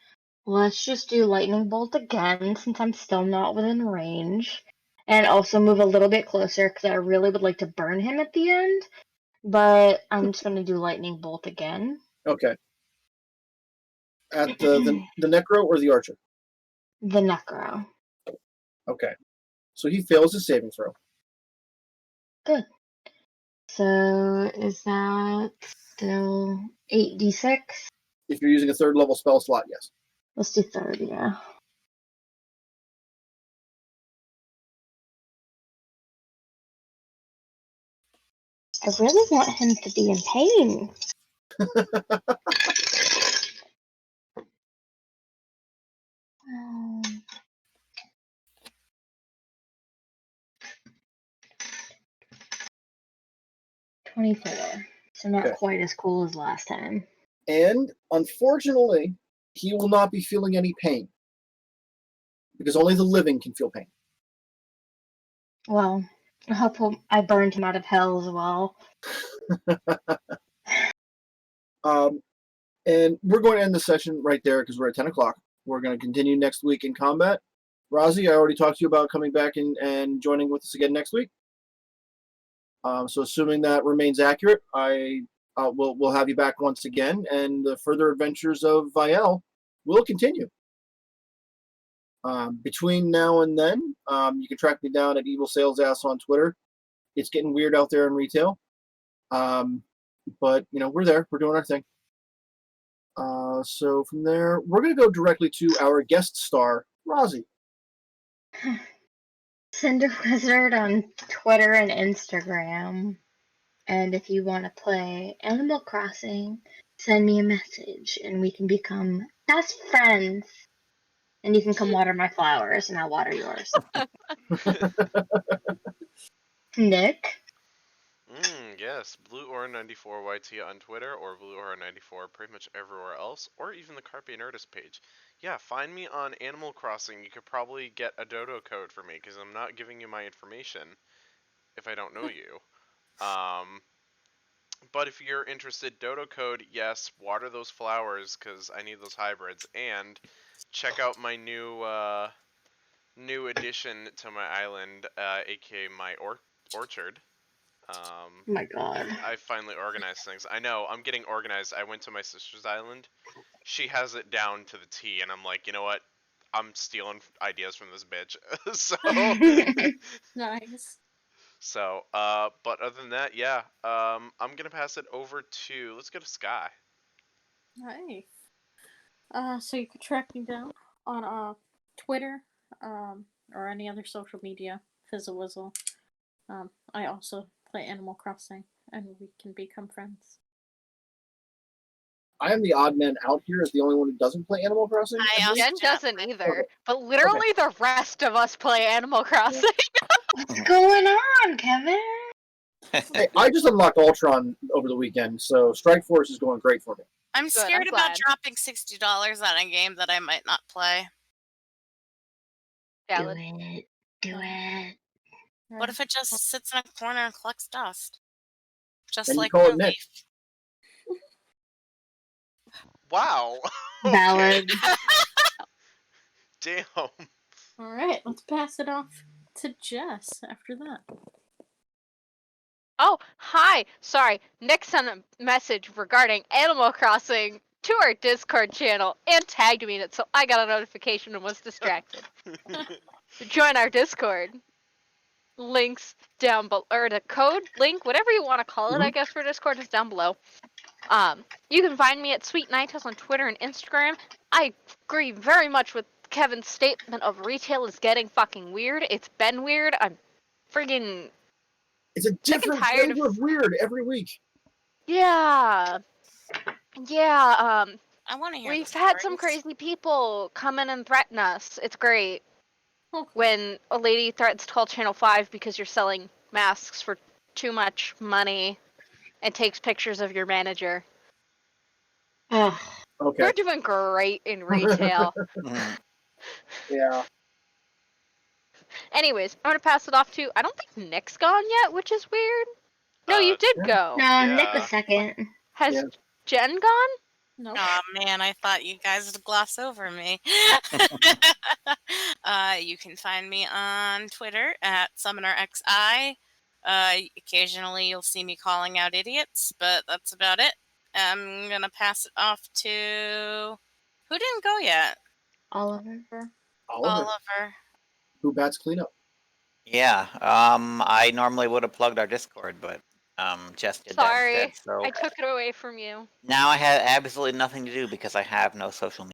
let's just do Lightning Bolt again, since I'm still not within range. And also move a little bit closer, because I really would like to burn him at the end. But I'm just going to do Lightning Bolt again. Okay. At the Necro or the Archer? The Necro. Okay. So he fails his saving throw. Good. So is that still 8d6? If you're using a 3rd level spell slot, yes. Let's do 3rd, yeah. I really want him to be in pain. um, 24. So not quite as cool as last time. And unfortunately, he will not be feeling any pain. Because only the living can feel pain. Well, I hope I burned him out of hell as well. And we're going to end the session right there because we're at 10 o'clock. We're going to continue next week in combat. Rozzy, I already talked to you about coming back and joining with us again next week. So assuming that remains accurate, we'll have you back once again, and the further adventures of Vial will continue. Between now and then, you can track me down at Evil Sales Ass on Twitter. It's getting weird out there in retail. But, we're there. We're doing our thing. So from there, we're going to go directly to our guest star, Rozzy. Cinder Wizard on Twitter and Instagram. And if you want to play Animal Crossing, send me a message and we can become best friends. And you can come water my flowers and I'll water yours. Nick? Yes, BlueAura94YT on Twitter or BlueAura94 pretty much everywhere else, or even the Carpe Nerdus page. Yeah, find me on Animal Crossing. You could probably get a dodo code for me because I'm not giving you my information if I don't know you. But if you're interested, dodo code, yes, water those flowers because I need those hybrids, and check out my new addition to my island, aka my orchard. Oh my god. I finally organized things. I know, I'm getting organized. I went to my sister's island. She has it down to the T, and I'm like, you know what? I'm stealing ideas from this bitch. Nice. But other than that, yeah. I'm gonna pass it over to. Let's go to Sky. Nice. So you could track me down on Twitter, or any other social media, Fizzlewizzle. I also play Animal Crossing, and we can become friends. I am the odd man out here as the only one who doesn't play Animal Crossing. I I also believe. Jen doesn't either, Okay. but literally the rest of us play Animal Crossing. What's going on, Kevin? Hey, I just unlocked Ultron over the weekend, so Strike Force is going great for me. I'm scared I'm about glad. dropping $60 on a game that I might not play. Do Valid. it. Do it. What if it just sits in a corner and collects dust? Just Then you like call it New Nick. Leaf. Wow. Valid. Damn. All right, let's pass it off to Jess after that. Oh, hi. Sorry, Nick sent a message regarding Animal Crossing to our Discord channel and tagged me in it, so I got a notification and was distracted. Join our Discord. Links down below, or the code link, whatever you want to call it, I guess, for Discord is down below. You can find me at Sweet Nightos on Twitter and Instagram. I agree very much with Kevin's statement of retail is getting fucking weird. It's been weird. I'm friggin' It's a different tired flavor of weird every week. yeah. Yeah, I want to hear we've the had some stories. crazy people come in and threaten us. It's great. Okay. When a lady threatens to call Channel 5 because you're selling masks for too much money and takes pictures of your manager. Ugh. Okay. We're doing great in retail. Yeah. Anyways, I'm gonna pass it off to. I don't think Nick's gone yet, which is weird. No, you did yeah. go. No, Nick Yeah. was second. Has Yeah. Jen gone? No. Oh man, I thought you guys would gloss over me. You can find me on Twitter at SummonerXI. Occasionally you'll see me calling out idiots, but that's about it. I'm gonna pass it off to who didn't go yet? Oliver. Oliver, Oliver. who bats cleanup. Yeah. I normally would have plugged our Discord, but Jess did that Sorry, instead. So I took it away from you. now I have absolutely nothing to do because I have no social media.